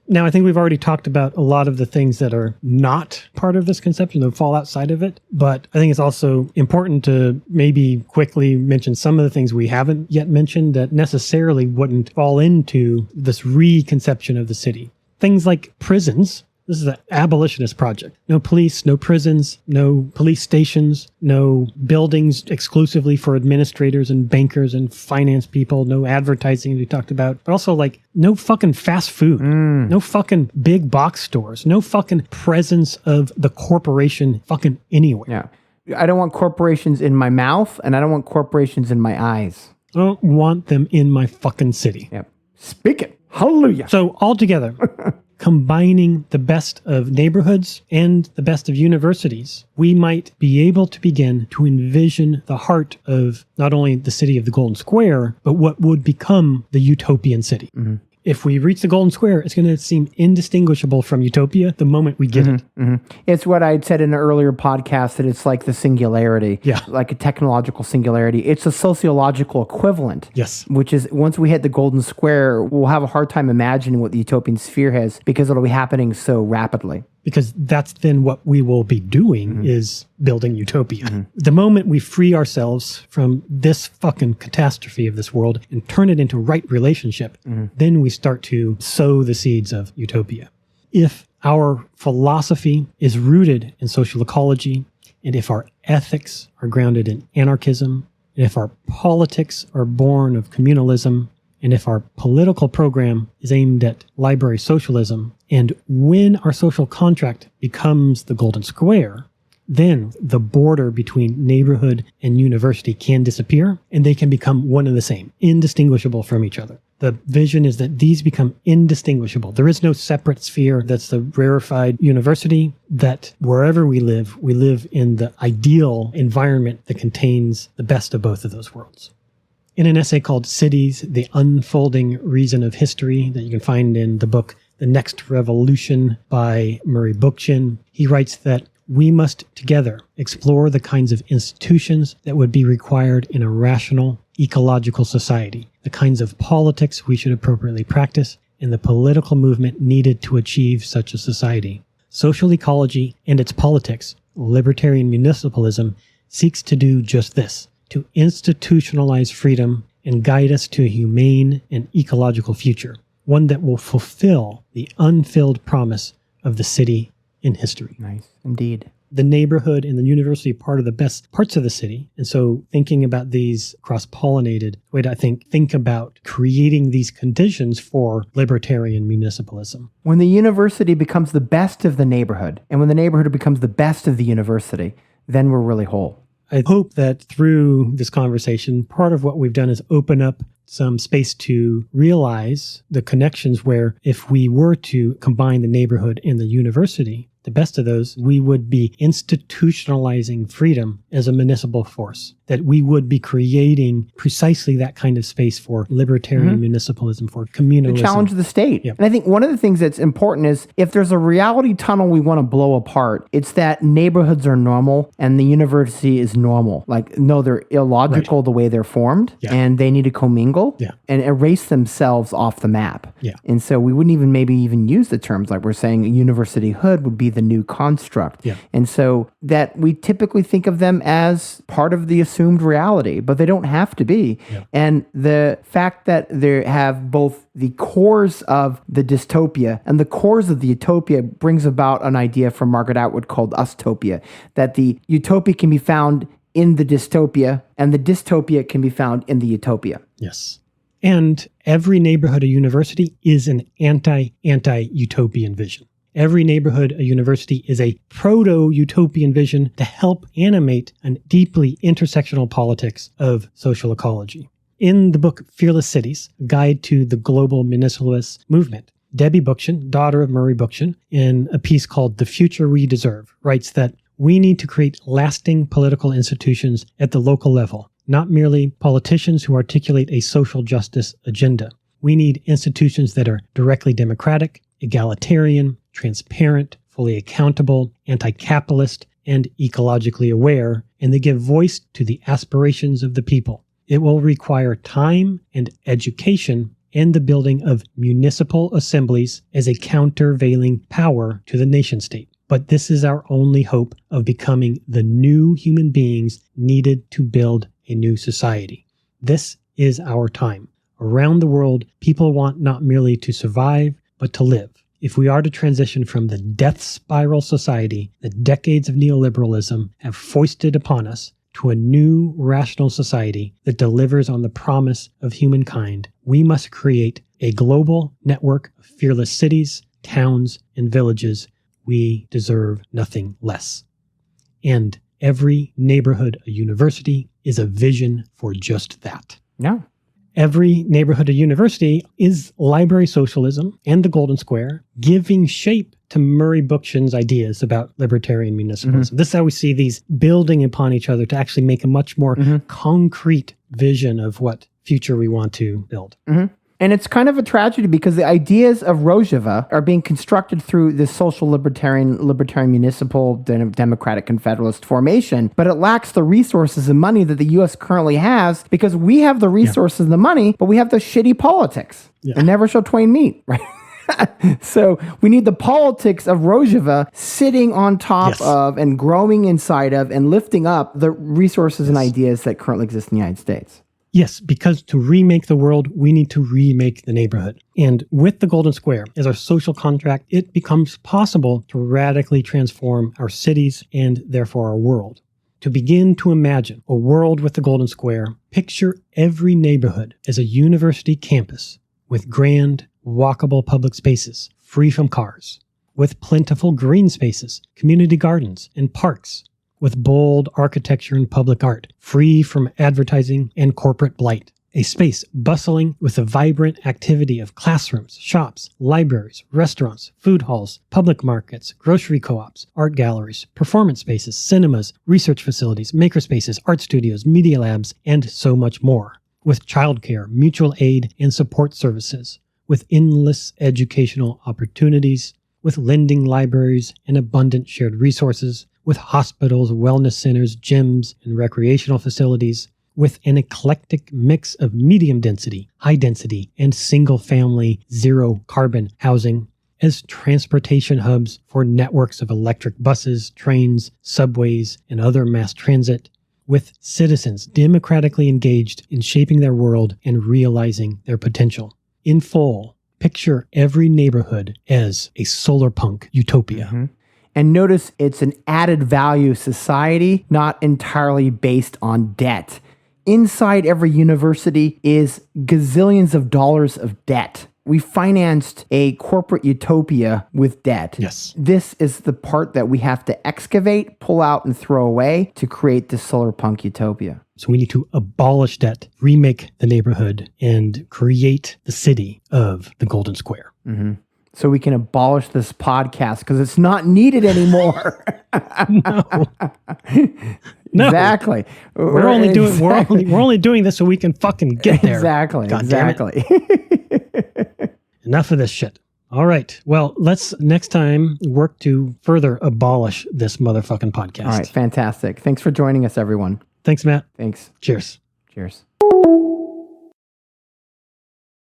Now, I think we've already talked about a lot of the things that are not part of this conception, that fall outside of it. But I think it's also important to maybe quickly mention some of the things we haven't yet mentioned that necessarily wouldn't fall into this reconception of the city. Things like prisons. This is an abolitionist project. No police, no prisons, no police stations, no buildings exclusively for administrators and bankers and finance people, no advertising we talked about, but also like no fucking fast food, no fucking big box stores, no fucking presence of the corporation fucking anywhere. I don't want corporations in my mouth, and I don't want corporations in my eyes. I don't want them in my fucking city. Speak it. Hallelujah. So altogether, combining the best of neighborhoods and the best of universities, we might be able to begin to envision the heart of not only the city of the Golden Square, but what would become the utopian city. If we reach the Golden Square, it's going to seem indistinguishable from utopia the moment we get it. It's what I had said in an earlier podcast, that it's like the singularity, like a technological singularity. It's a sociological equivalent, which is once we hit the Golden Square, we'll have a hard time imagining what the utopian sphere has because it'll be happening so rapidly. Because that's then what we will be doing is building utopia. The moment we free ourselves from this fucking catastrophe of this world and turn it into right relationship, then we start to sow the seeds of utopia. If our philosophy is rooted in social ecology, and if our ethics are grounded in anarchism, and if our politics are born of communalism, and if our political program is aimed at library socialism, And when our social contract becomes the golden square, then the border between neighborhood and university can disappear, and they can become one and the same, indistinguishable from each other. The vision is that these become indistinguishable. There is no separate sphere that's the rarefied university, that wherever we live in the ideal environment that contains the best of both of those worlds. In an essay called Cities, the Unfolding Reason of History that you can find in the book The Next Revolution by Murray Bookchin, he writes that we must together explore the kinds of institutions that would be required in a rational, ecological society, the kinds of politics we should appropriately practice, and the political movement needed to achieve such a society. Social ecology and its politics, libertarian municipalism, seeks to do just this, to institutionalize freedom and guide us to a humane and ecological future, one that will fulfill the unfilled promise of the city in history. Nice, indeed. The neighborhood and the university are part of the best parts of the city. And so thinking about these cross-pollinated, way to, I think about creating these conditions for libertarian municipalism. When the university becomes the best of the neighborhood, and when the neighborhood becomes the best of the university, then we're really whole. I hope that through this conversation, part of what we've done is open up some space to realize the connections where if we were to combine the neighborhood and the university, the best of those, we would be institutionalizing freedom as a municipal force, that we would be creating precisely that kind of space for libertarian municipalism, for communalism. To challenge the state. Yep. And I think one of the things that's important is if there's a reality tunnel we want to blow apart, it's that neighborhoods are normal and the university is normal. Like, no, they're illogical the way they're formed, and they need to commingle and erase themselves off the map. And so we wouldn't even use the terms like we're saying universityhood would be the new construct. And so that we typically think of them as part of the assumed reality, but they don't have to be. And the fact that they have both the cores of the dystopia and the cores of the utopia brings about an idea from Margaret Atwood called ustopia, that the utopia can be found in the dystopia and the dystopia can be found in the utopia. Yes. And every neighborhood or university is an anti-utopian vision. Every neighborhood, a university, is a proto-utopian vision to help animate a deeply intersectional politics of social ecology. In the book Fearless Cities, A Guide to the Global Municipalist Movement, Debbie Bookchin, daughter of Murray Bookchin, in a piece called The Future We Deserve, writes that we need to create lasting political institutions at the local level, not merely politicians who articulate a social justice agenda. We need institutions that are directly democratic, egalitarian, transparent, fully accountable, anti-capitalist, and ecologically aware, and they give voice to the aspirations of the people. It will require time and education and the building of municipal assemblies as a countervailing power to the nation-state. But this is our only hope of becoming the new human beings needed to build a new society. This is our time. Around the world, people want not merely to survive, but to live. If we are to transition from the death spiral society that decades of neoliberalism have foisted upon us to a new rational society that delivers on the promise of humankind, we must create a global network of fearless cities, towns, and villages. We deserve nothing less. And every neighborhood, a university, is a vision for just that. Yeah. Every neighborhood or university is library socialism and the Golden Square, giving shape to Murray Bookchin's ideas about libertarian municipalism. This is how we see these building upon each other to actually make a much more concrete vision of what future we want to build. And it's kind of a tragedy because the ideas of Rojava are being constructed through this social libertarian municipal democratic and federalist formation, but it lacks the resources and money that the U.S. currently has because we have the resources and the money, but we have the shitty politics. And never shall twain meet, right? So we need the politics of Rojava sitting on top of and growing inside of and lifting up the resources and ideas that currently exist in the United States. Yes, because to remake the world, we need to remake the neighborhood. And with the Golden Square as our social contract, it becomes possible to radically transform our cities and therefore our world. To begin to imagine a world with the Golden Square, picture every neighborhood as a university campus with grand, walkable public spaces, free from cars, with plentiful green spaces, community gardens, and parks, with bold architecture and public art, free from advertising and corporate blight. A space bustling with the vibrant activity of classrooms, shops, libraries, restaurants, food halls, public markets, grocery co-ops, art galleries, performance spaces, cinemas, research facilities, makerspaces, art studios, media labs, and so much more. With childcare, mutual aid, and support services, with endless educational opportunities, with lending libraries and abundant shared resources, with hospitals, wellness centers, gyms, and recreational facilities, with an eclectic mix of medium density, high density, and single-family zero-carbon housing as transportation hubs for networks of electric buses, trains, subways, and other mass transit, with citizens democratically engaged in shaping their world and realizing their potential. In full, picture every neighborhood as a solar punk utopia. Mm-hmm. And notice it's an added value society, not entirely based on debt. Inside every university is gazillions of dollars of debt. We financed a corporate utopia with debt. Yes. This is the part that we have to excavate, pull out, and throw away to create this solar punk utopia. So we need to abolish debt, remake the neighborhood, and create the city of the Golden Square. Mm-hmm. So we can abolish this podcast because it's not needed anymore. No. Exactly. We're only doing this so we can fucking get there. Exactly. God exactly. Enough of this shit. All right. Well, let's next time work to further abolish this motherfucking podcast. All right. Fantastic. Thanks for joining us, everyone. Thanks, Matt. Thanks. Cheers. Cheers.